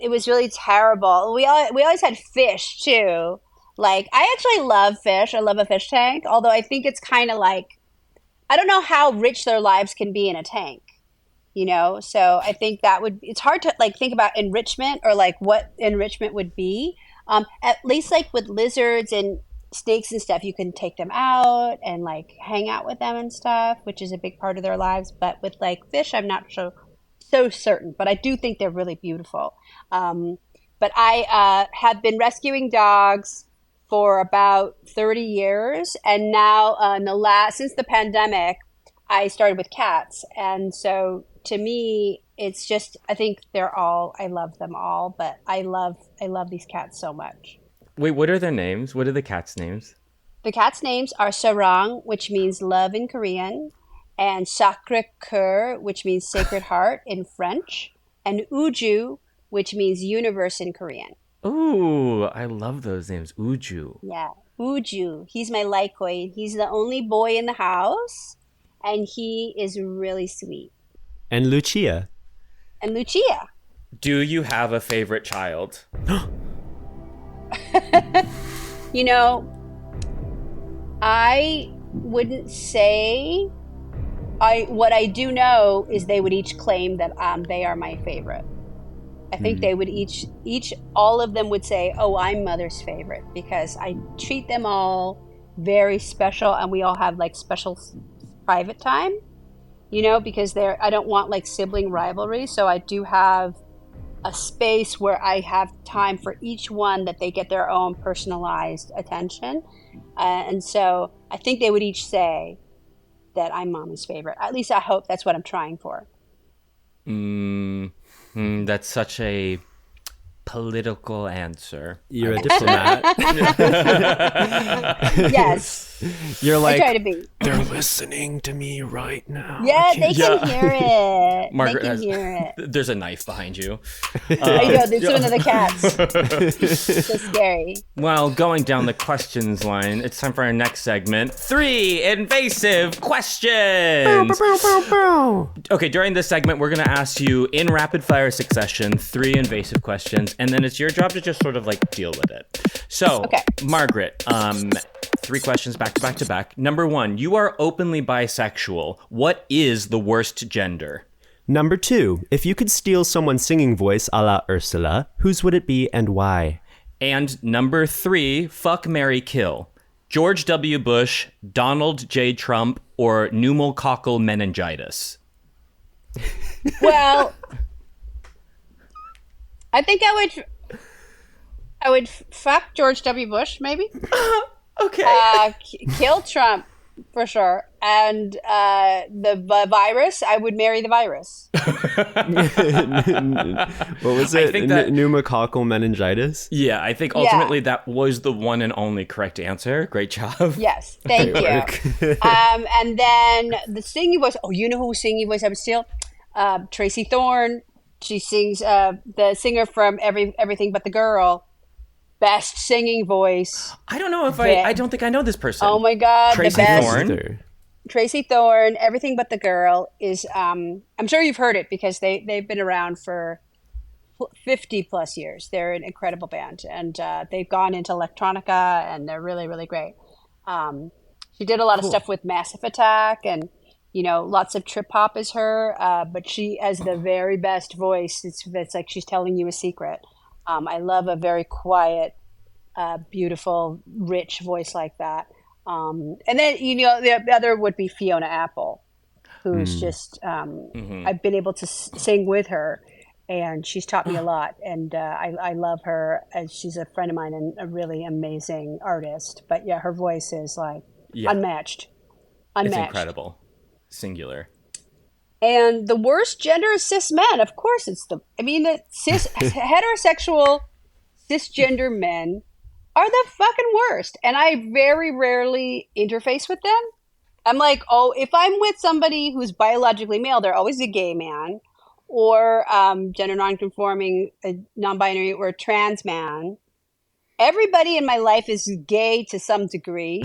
it was really terrible. We always had fish too. Like, I actually love fish. I love a fish tank, although I think it's kind of like, I don't know how rich their lives can be in a tank, you know? So I think it's hard to like think about enrichment or like what enrichment would be. At least like with lizards and snakes and stuff, you can take them out and like hang out with them and stuff, which is a big part of their lives. But with like fish, I'm not so certain, but I do think they're really beautiful. But I have been rescuing dogs for about 30 years. And now since the pandemic, I started with cats. And so to me, it's just, I think I love them all, but I love these cats so much. Wait, what are their names? What are the cats' names? The cats' names are Sarang, which means love in Korean, and Sacré-Cœur, which means sacred heart in French, and Uju, which means universe in Korean. Ooh, I love those names. Uju. Yeah, Uju. He's my Litecoin. He's the only boy in the house, and he is really sweet. And Lucia. Do you have a favorite child? You know, I wouldn't say. What I do know is they would each claim that they are my favorite. I think they would each all of them would say, "Oh, I'm mother's favorite," because I treat them all very special, and we all have like special private time. You know, because I don't want like sibling rivalry, so I do have a space where I have time for each one that they get their own personalized attention, and so I think they would each say that I'm Mama's favorite. At least I hope that's what I'm trying for. That's such a political answer. You're a diplomat. Yes. You're like, I try to be. They're listening to me right now. Yeah, they can hear it. Margaret they can hear it. There's a knife behind you. I know, there's one of the cats. So scary. Well, going down the questions line, it's time for our next segment. 3 invasive questions. Okay, during this segment, we're going to ask you in rapid fire succession 3 invasive questions, and then it's your job to just sort of like deal with it. So, okay. Margaret, 3 questions back to back to back. Number 1, you are openly bisexual. What is the worst gender? Number 2, if you could steal someone's singing voice a la Ursula, whose would it be and why? And number 3, fuck, marry, kill. George W. Bush, Donald J. Trump, or pneumococcal meningitis? Well, I think I would fuck George W. Bush, maybe. Okay. Kill Trump for sure, and the virus. I would marry the virus. What was it? I think that pneumococcal meningitis. Yeah, I think ultimately that was the one and only correct answer. Great job. Yes, thank you. And then the singing voice. Oh, you know whose singing voice I would steal? Tracy Thorn. She sings the singer from Everything But the Girl. Best singing voice. I don't know if I don't think I know this person. Oh my God. Tracy the best. Thorn. Tracy Thorn, Everything But the Girl is, I'm sure you've heard it because they've been around for 50 plus years. They're an incredible band, and they've gone into electronica, and they're really, really great. She did a lot of stuff with Massive Attack, and lots of trip hop is her. But she has the very best voice. It's like she's telling you a secret. I love a very quiet, beautiful, rich voice like that. And then the other would be Fiona Apple, who's just I've been able to sing with her, and she's taught me a lot, and I love her, as she's a friend of mine and a really amazing artist. But yeah, her voice is like unmatched. It's incredible. Singular. And the worst gender is cis men. Of course, the heterosexual cisgender men are the fucking worst. And I very rarely interface with them. I'm like, if I'm with somebody who's biologically male, they're always a gay man, or gender nonconforming, non-binary, or a trans man. Everybody in my life is gay to some degree.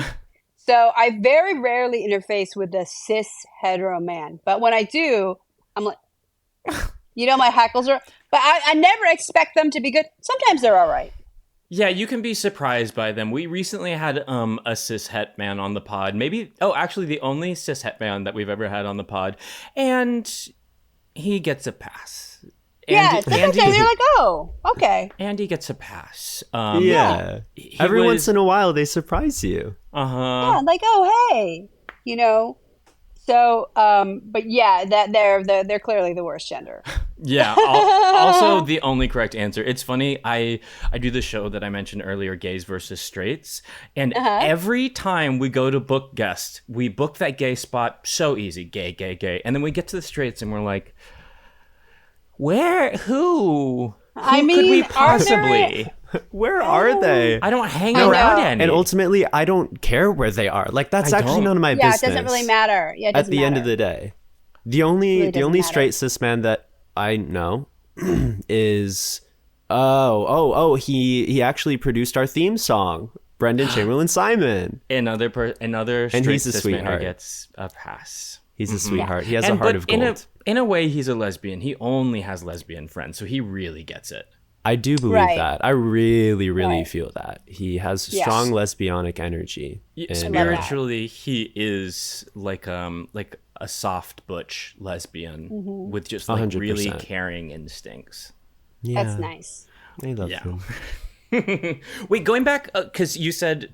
So I very rarely interface with a cis hetero man. But when I do, I'm like, my hackles are, but I never expect them to be good. Sometimes they're all right. Yeah, you can be surprised by them. We recently had a cis het man on the pod. Actually the only cis het man that we've ever had on the pod. And he gets a pass. Sometimes you're like, okay. Andy gets a pass. Every once in a while, they surprise you. Yeah, like, hey, So, but yeah, that they're clearly the worst gender. Yeah. Also, the only correct answer. It's funny. I do the show that I mentioned earlier, Gays versus Straights, and every time we go to book guests, we book that gay spot so easy, gay, and then we get to the straights, and we're like, who could we possibly? Where are they? I don't hang around any. And ultimately, I don't care where they are. Like, that's actually none of my business. Yeah, it doesn't really matter. Yeah, at the end of the day, the only straight cis man that I know is he actually produced our theme song, Brendan Chamberlain Simon. Another straight he's a cis man sweetheart. who gets a pass. He's a sweetheart. He has a heart of gold. In a way, he's a lesbian. He only has lesbian friends, so he really gets it. I do believe that. I really, really feel that. He has strong lesbianic energy. Spiritually, he is like a soft butch lesbian with just like 100%. Really caring instincts. Yeah. That's nice. I love him. Wait, going back, because you said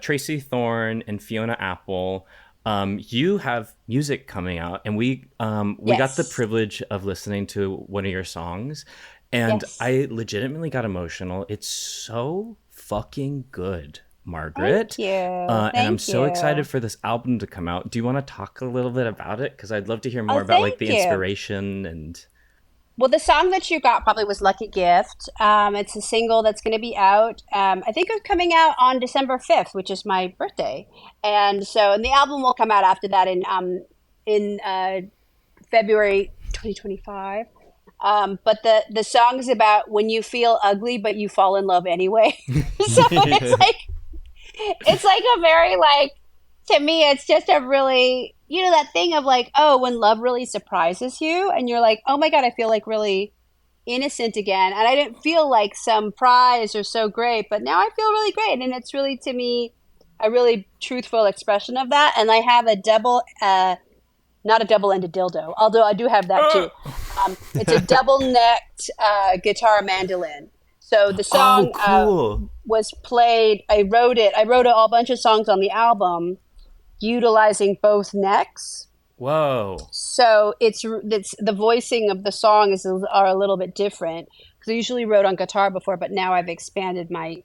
Tracy Thorn and Fiona Apple. You have music coming out, and we got the privilege of listening to one of your songs, and I legitimately got emotional. It's so fucking good, Margaret. Thank you. And I'm so excited for this album to come out. Do you want to talk a little bit about it? Because I'd love to hear more about like the inspiration and. Well, the song that you got probably was Lucky Gift. It's a single that's going to be out. I think it's coming out on December 5th, which is my birthday. And the album will come out after that in February 2025. But the song is about when you feel ugly, but you fall in love anyway. So it's like a very to me, it's just a really, that thing of like, when love really surprises you and you're like, oh my God, I feel like really innocent again. And I didn't feel like some prize or so great, but now I feel really great. And it's really, to me, a really truthful expression of that. And I have a not a double-ended dildo, although I do have that too. It's a double-necked guitar mandolin. So the song was played, I wrote a bunch of songs on the album utilizing both necks. Whoa. So it's the voicing of the songs are a little bit different, because I usually wrote on guitar before, but now I've expanded my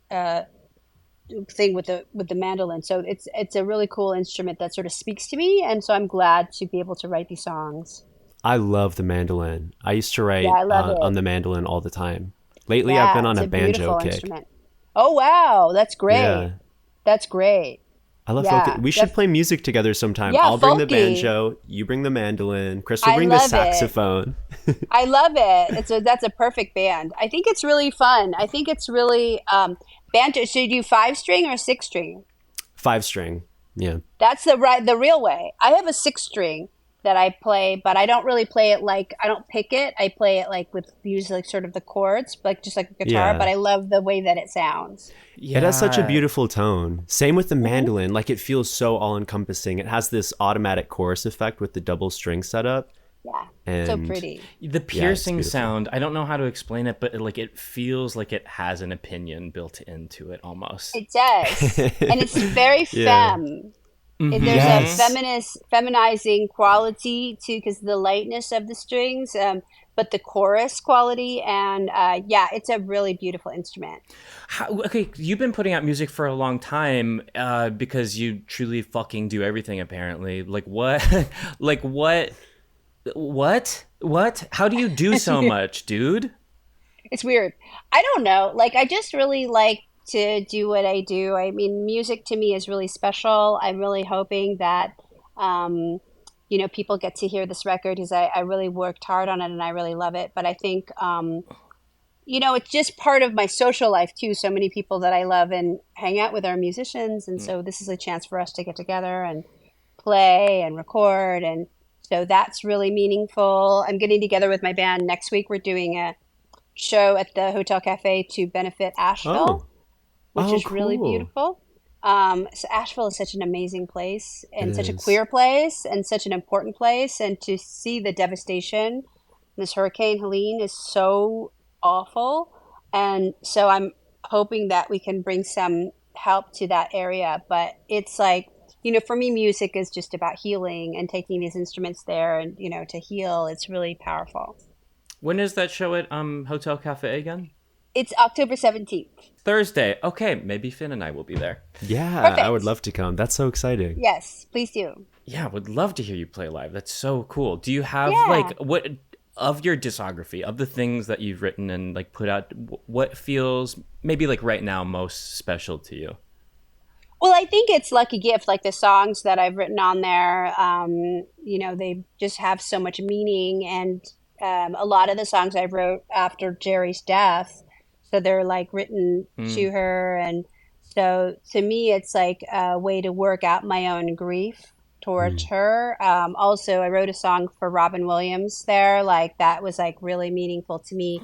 thing with the mandolin. So it's a really cool instrument that sort of speaks to me, and so I'm glad to be able to write these songs. I love the mandolin. I used to write on the mandolin all the time. Lately, I've been on a banjo kick. Instrument. Oh wow, that's great. Yeah. That's great. I love folk. We should play music together sometime. Yeah, I'll bring the banjo, you bring the mandolin, Chris will bring the saxophone. I love it. That's a perfect band. I think it's really fun. I think it's really banjo. So you do 5-string or 6-string? 5-string. Yeah. That's the real way. I have a 6-string, that I play, but I don't really play it like, I don't pick it. I play it like with usually like sort of the chords, like just like a guitar, Yeah. but I love the way that it sounds. It has such a Yeah. beautiful tone. Same with the mandolin. Like, it feels so all-encompassing. It has this automatic chorus effect with the double string setup. Yeah, so And pretty. The piercing beautiful. sound, I don't know how to explain it, but it feels like it has an opinion built into it almost. It does. And it's very Yeah. femme. Mhm. There's Yes. a feminizing quality too, because of the lightness of the strings, but the chorus quality, and it's a really beautiful instrument. Okay, you've been putting out music for a long time because you truly fucking do everything apparently. Like what? Like what? What? How do you do so much, dude? It's weird. I don't know. Like, I just really like to do what I do. I mean, music to me is really special. I'm really hoping that, people get to hear this record because I really worked hard on it and I really love it. But I think, it's just part of my social life too. So many people that I love and hang out with are musicians. And so this is a chance for us to get together and play and record. And so that's really meaningful. I'm getting together with my band next week. We're doing a show at the Hotel Cafe to benefit Asheville, which is really cool. beautiful. So Asheville is such an amazing place and such a queer place and such an important place. And to see the devastation, this Hurricane Helene is so awful. And so I'm hoping that we can bring some help to that area. But it's like, for me, music is just about healing and taking these instruments there and, to heal. It's really powerful. When is that show at Hotel Cafe again? It's October 17th. Thursday. Okay, maybe Finn and I will be there. Yeah, Perfect. I would love to come. That's so exciting. Yes, please do. Yeah, would love to hear you play live. That's so cool. Do you have Yeah. what of your discography, of the things that you've written and like put out, what feels maybe like right now most special to you? Well, I think it's Lucky Gift, like the songs that I've written on there, they just have so much meaning. And a lot of the songs I wrote after Jerry's death, so they're like written to her. And so to me, it's like a way to work out my own grief towards her. Also, I wrote a song for Robin Williams there. Like that was like really meaningful to me.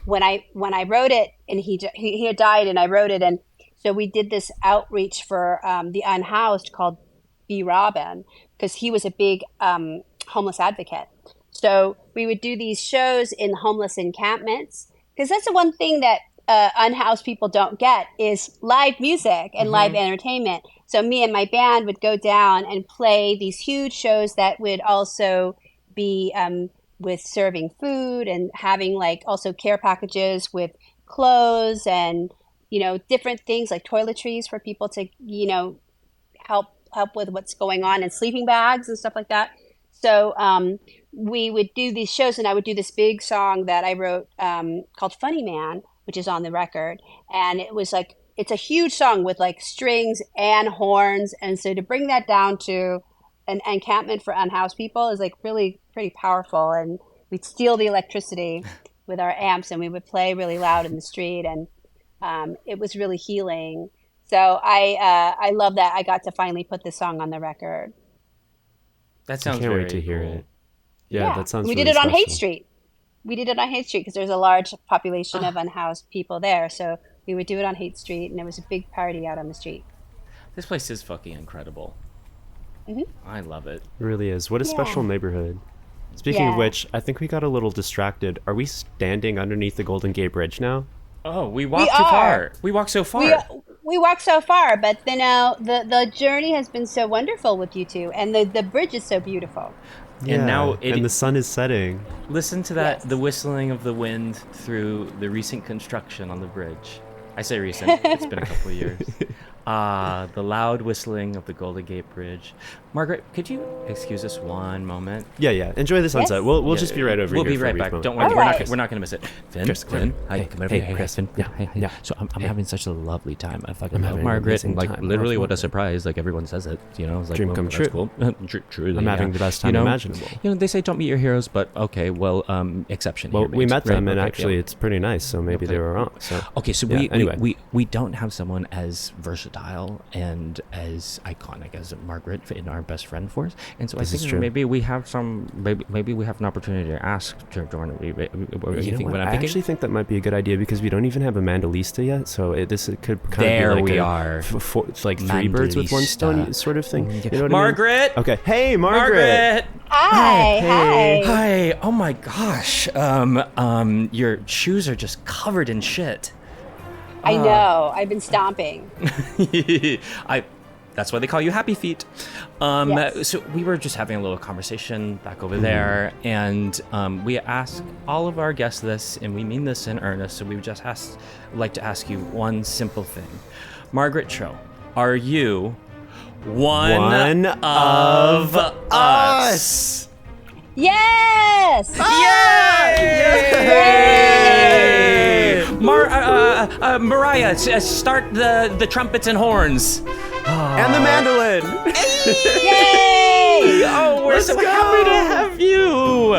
When I wrote it, and he had died, and I wrote it, and so we did this outreach for the unhoused called Be Robin, because he was a big homeless advocate. So we would do these shows in homeless encampments, because that's the one thing that unhoused people don't get is live music and live entertainment. So me and my band would go down and play these huge shows that would also be with serving food and having like also care packages with clothes and different things like toiletries for people to help with what's going on, and sleeping bags and stuff like that. So we would do these shows, and I would do this big song that I wrote called Funny Man, which is on the record. And it was like, it's a huge song with like strings and horns. And so to bring that down to an encampment for unhoused people is like really pretty powerful. And we'd steal the electricity with our amps, and we would play really loud in the street. And it was really healing. So I love that I got to finally put this song on the record. That I sounds can't very wait to hear cool. it. Yeah, that sounds We really did it on special. Haight Street. We did it on Haight Street because there's a large population of unhoused people there. So we would do it on Haight Street, and there was a big party out on the street. This place is fucking incredible. I love it. It really is. What a special neighborhood. Speaking of Yeah. which, I think we got a little distracted. Are we standing underneath the Golden Gate Bridge now? Oh, we walked We too are. far. We walked so far. We walked so far, but then the journey has been so wonderful with you two, and the bridge is so beautiful. And now it, and the sun is setting. listen to that, Yes. the whistling of the wind through the recent construction on the bridge. I say recent, it's been a couple of years. The loud whistling of the Golden Gate Bridge. Margaret, could you excuse us one moment? Yeah. Enjoy the sunset. Yes. We'll just be right over We'll here. be for a right brief back. moment. Don't worry, All right. we're not gonna miss it. Finn, Chris, Finn, hey, hi, come over hey, here. Chris. Finn. Yeah, yeah. So I'm having such a lovely time. I fucking I'm love having an Margaret, amazing and like time. literally, what a Lovely. surprise! Like everyone says it, you know. It's like, Dream well, come that's true. Cool. Truly, I'm having the best time imaginable. You know, they say don't meet your heroes, but okay, well, exception. Well, here we made, met them, right? and Okay, actually, yeah. it's pretty nice. So maybe they were wrong. So Okay, so Yeah, we we don't have someone as versatile and as iconic as Margaret in our best friend force, and so I think maybe we have maybe we have an opportunity to ask to join. I actually think that might be a good idea because we don't even have a Mandalista yet, so this could kind of be like it's like three birds with one stone sort of thing. You know what Margaret. I mean? Okay. Hey, Margaret. Hi. Oh my gosh. Your shoes are just covered in shit. I know. I've been stomping. That's why they call you Happy Feet. Yes. So we were just having a little conversation back over there, and we ask all of our guests this, and we mean this in earnest. So we would just like to ask you one simple thing, Margaret Cho, are you one of us? Yes! Yay! Mariah, start the trumpets and horns. And the mandolin. Yay! Oh, we're so happy to have you.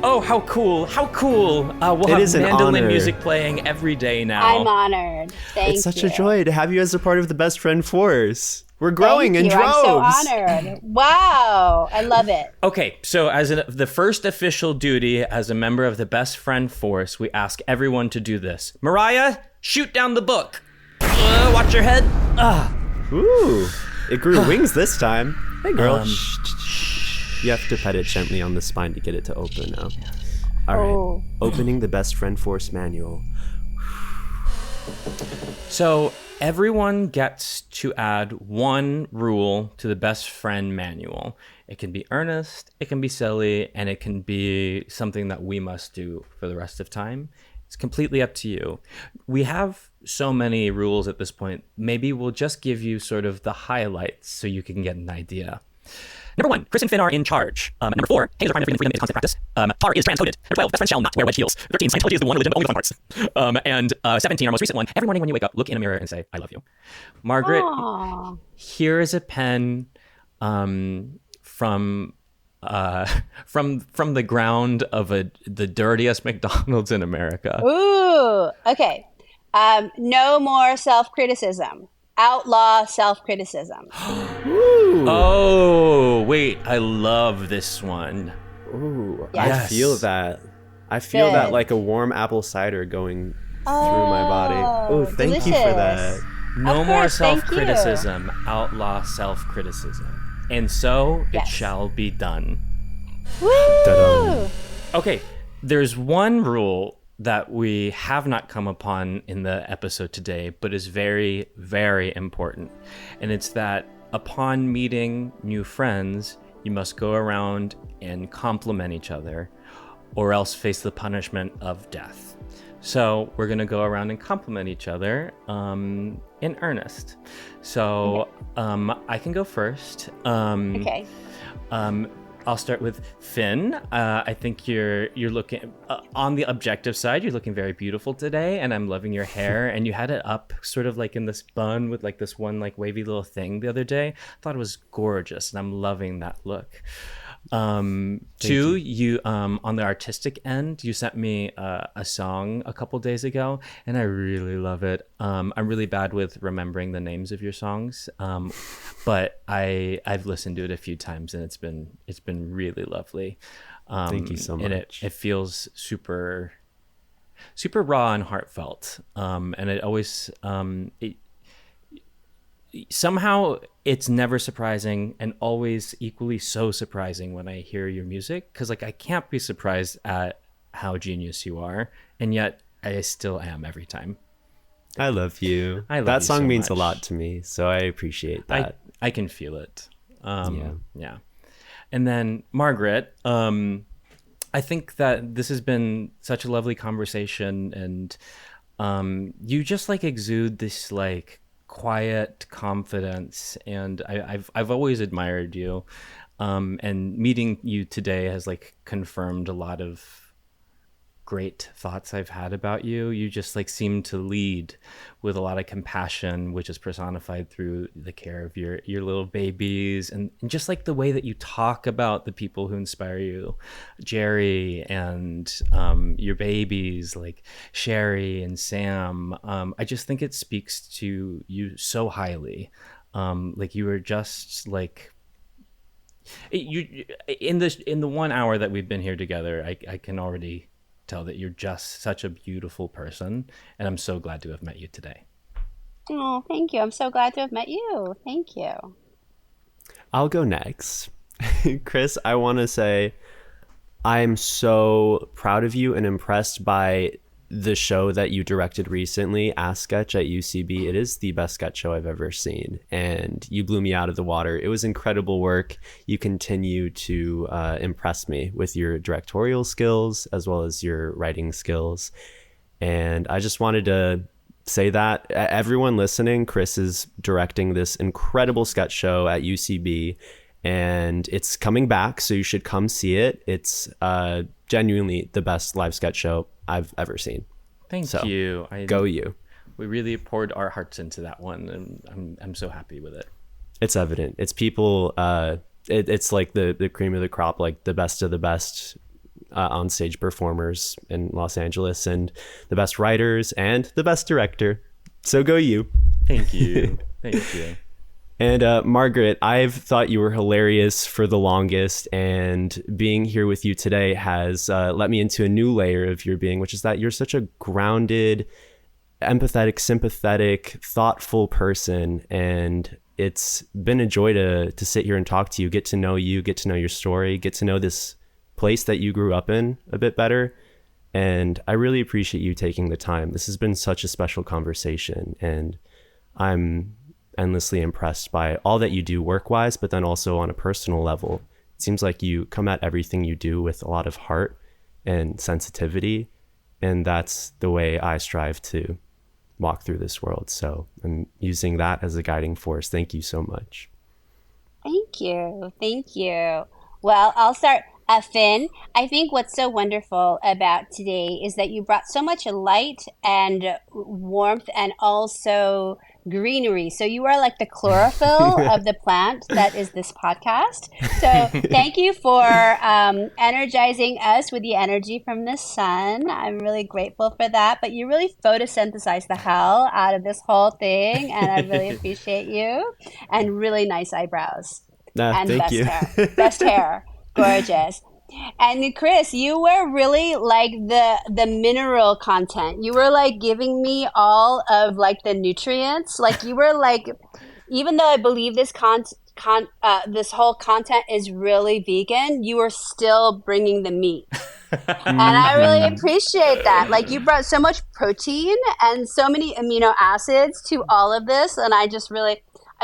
Oh, how cool. We'll have mandolin music playing every day now. I'm honored. Thank you. It's such a joy to have you as a part of the best friend force. We're growing in droves. I'm so honored. Wow. I love it. Okay, so as the first official duty as a member of the best friend force, we ask everyone to do this. Mariah, shoot down the book. Watch your head. Ooh, it grew wings this time. Hey, girl. You have to pet it gently on the spine to get it to open now. All right, opening the best friend force manual. So everyone gets to add one rule to the best friend manual. It can be earnest, it can be silly, and it can be something that we must do for the rest of time. It's completely up to you. We have so many rules at this point. Maybe we'll just give you sort of the highlights so you can get an idea. Number 1, Chris and Finn are in charge. Number 4, Hayes are trying to freedom is constant practice. Tar is trans-coded. Number 12, best friends shall not wear wedge heels. 13, Scientology is the one religion, only fun parts. And 17, our most recent one, every morning when you wake up, look in a mirror and say, I love you. Margaret, here is a pen from the ground of the dirtiest McDonald's in America. Ooh, okay. No more self-criticism. Outlaw self-criticism. Oh, wait. I love this one. Ooh, Yes. I feel that. I feel that like a warm apple cider going through my body. Oh, thank you for that. No Of more course, thank you. self-criticism. Outlaw self-criticism. And so it Yes. shall be done. Woo! Ta-da. Okay, there's one rule that we have not come upon in the episode today, but is very, very important. And it's that upon meeting new friends, you must go around and compliment each other, or else face the punishment of death. So we're gonna go around and compliment each other in earnest. So I can go first. Okay. I'll start with Finn. I think you're looking on the objective side. You're looking very beautiful today, and I'm loving your hair. And you had it up, sort of like in this bun with like this one like wavy little thing the other day. I thought it was gorgeous, and I'm loving that look. Two, you on the artistic end, you sent me a song a couple days ago, and I really love it. I'm really bad with remembering the names of your songs, but I've listened to it a few times, and it's been really lovely. Thank you so much. And it feels super raw and heartfelt, and it always somehow it's never surprising and always equally so surprising when I hear your music, because like I can't be surprised at how genius you are, and yet I still am every time. I love you. That song means a lot to me, so I appreciate that. I can feel it. Yeah. And then Margaret, I think that this has been such a lovely conversation, and you just like exude this like quiet confidence, and I've always admired you, and meeting you today has like confirmed a lot of great thoughts I've had about you. You just like seem to lead with a lot of compassion, which is personified through the care of your little babies, and just like the way that you talk about the people who inspire you, Jerry, and your babies like Sherry and Sam. I just think it speaks to you so highly. Like you were just like you in the 1 hour that we've been here together. I can already tell that you're just such a beautiful person, and I'm so glad to have met you today. Oh, thank you. I'm so glad to have met you. Thank you. I'll go next. Chris, I want to say I'm so proud of you and impressed by the show that you directed recently, Ask Sketch at UCB. It is the best sketch show I've ever seen, and you blew me out of the water. It was incredible work. You continue to impress me with your directorial skills as well as your writing skills. And I just wanted to say that everyone listening, Chris is directing this incredible sketch show at UCB, and it's coming back, so you should come see it. It's genuinely the best live sketch show I've ever seen. Thank you. Go you. We really poured our hearts into that one, and I'm so happy with it. It's evident. It's people. It's like the cream of the crop, like the best of the best on stage performers in Los Angeles, and the best writers and the best director. So go you. Thank you. Thank you. And Margaret, I've thought you were hilarious for the longest, and being here with you today has let me into a new layer of your being, which is that you're such a grounded, empathetic, sympathetic, thoughtful person. And it's been a joy to sit here and talk to you, get to know you, get to know your story, get to know this place that you grew up in a bit better. And I really appreciate you taking the time. This has been such a special conversation, and I'm endlessly impressed by all that you do work-wise, but then also on a personal level. It seems like you come at everything you do with a lot of heart and sensitivity, and that's the way I strive to walk through this world. So I'm using that as a guiding force. Thank you so much. Thank you. Thank you. Well, I'll start. Finn, I think what's so wonderful about today is that you brought so much light and warmth and also greenery. So you are like the chlorophyll of the plant that is this podcast. So thank you for energizing us with the energy from the sun. I'm really grateful for that. But you really photosynthesized the hell out of this whole thing, and I really appreciate you. And really nice eyebrows. And thank you. Best hair. Gorgeous. And Chris, you were really like the mineral content. You were like giving me all of like the nutrients. Like you were like, even though I believe this this whole content is really vegan, you were still bringing the meat. And I really appreciate that. Like you brought so much protein and so many amino acids to all of this, and I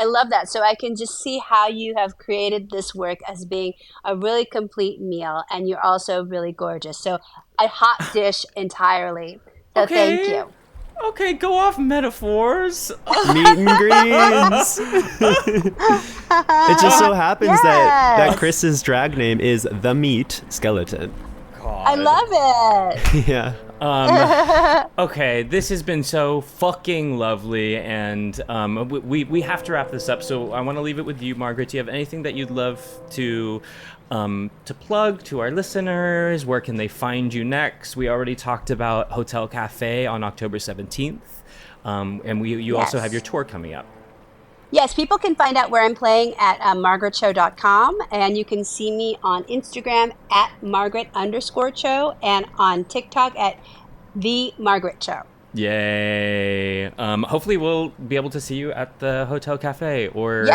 love that. So I can just see how you have created this work as being a really complete meal, and you're also really gorgeous. So a hot dish entirely. So okay. Thank you. Okay, go off metaphors. Meat and greens. It just so happens that Chris's drag name is The Meat Skeleton. God. I love it. Yeah. Okay, this has been so fucking lovely, and we have to wrap this up. So I want to leave it with you, Margaret. Do you have anything that you'd love to plug to our listeners? Where can they find you next? We already talked about Hotel Cafe on October 17th, and you also have your tour coming up. Yes, people can find out where I'm playing at margaretcho.com, and you can see me on Instagram at Margaret_Cho and on TikTok at the Margaret Cho. Yay! Hopefully, we'll be able to see you at the Hotel Cafe or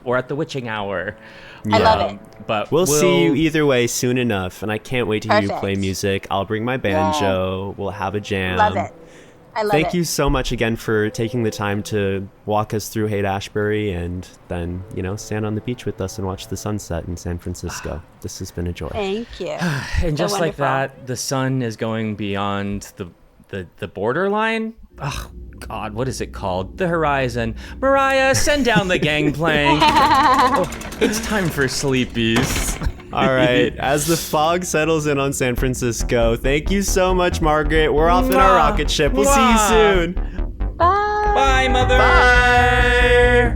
or at the Witching Hour. Yeah. I love it. But we'll see you either way soon enough, and I can't wait to hear you play music. I'll bring my banjo. Yay. We'll have a jam. Love it. Thank you so much again for taking the time to walk us through Haight-Ashbury and then, stand on the beach with us and watch the sunset in San Francisco. This has been a joy. Thank you. And just like that, the sun is going beyond the borderline. Oh, God, what is it called? The horizon. Mariah, send down the gangplank. Oh, it's time for sleepies. All right, as the fog settles in on San Francisco, thank you so much, Margaret. We're off in our rocket ship. We'll see you soon. Bye. Bye, mother. Bye.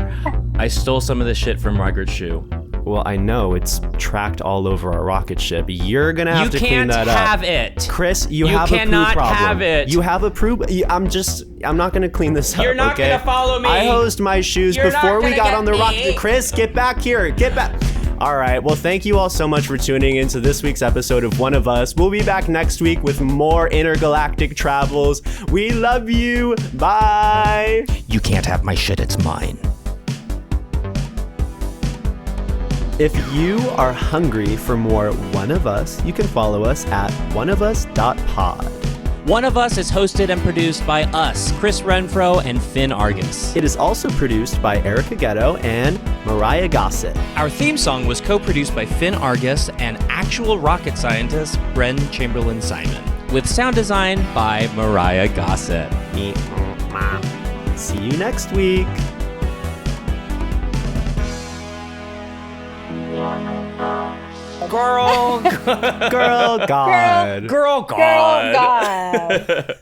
I stole some of the shit from Margaret Cho. Well, I know it's tracked all over our rocket ship. You're gonna have to clean that up. You can't have it. Chris, you have a poo problem. You cannot have it. You have a poo. I'm not gonna clean this up. You're not okay? gonna follow me. I hosed my shoes You're before we got on the me. rocket. Chris, get back here. Get back. All right. Well, thank you all so much for tuning into this week's episode of One of Us. We'll be back next week with more intergalactic travels. We love you. Bye. You can't have my shit, it's mine. If you are hungry for more One of Us, you can follow us at oneofus.pod. One of Us is hosted and produced by us, Chris Renfro and Finn Argus. It is also produced by Erica Ghetto and Mariah Gossett. Our theme song was co-produced by Finn Argus and actual rocket scientist Bren Chamberlain Simon, with sound design by Mariah Gossett. See you next week. Girl, Girl, God. Girl, God.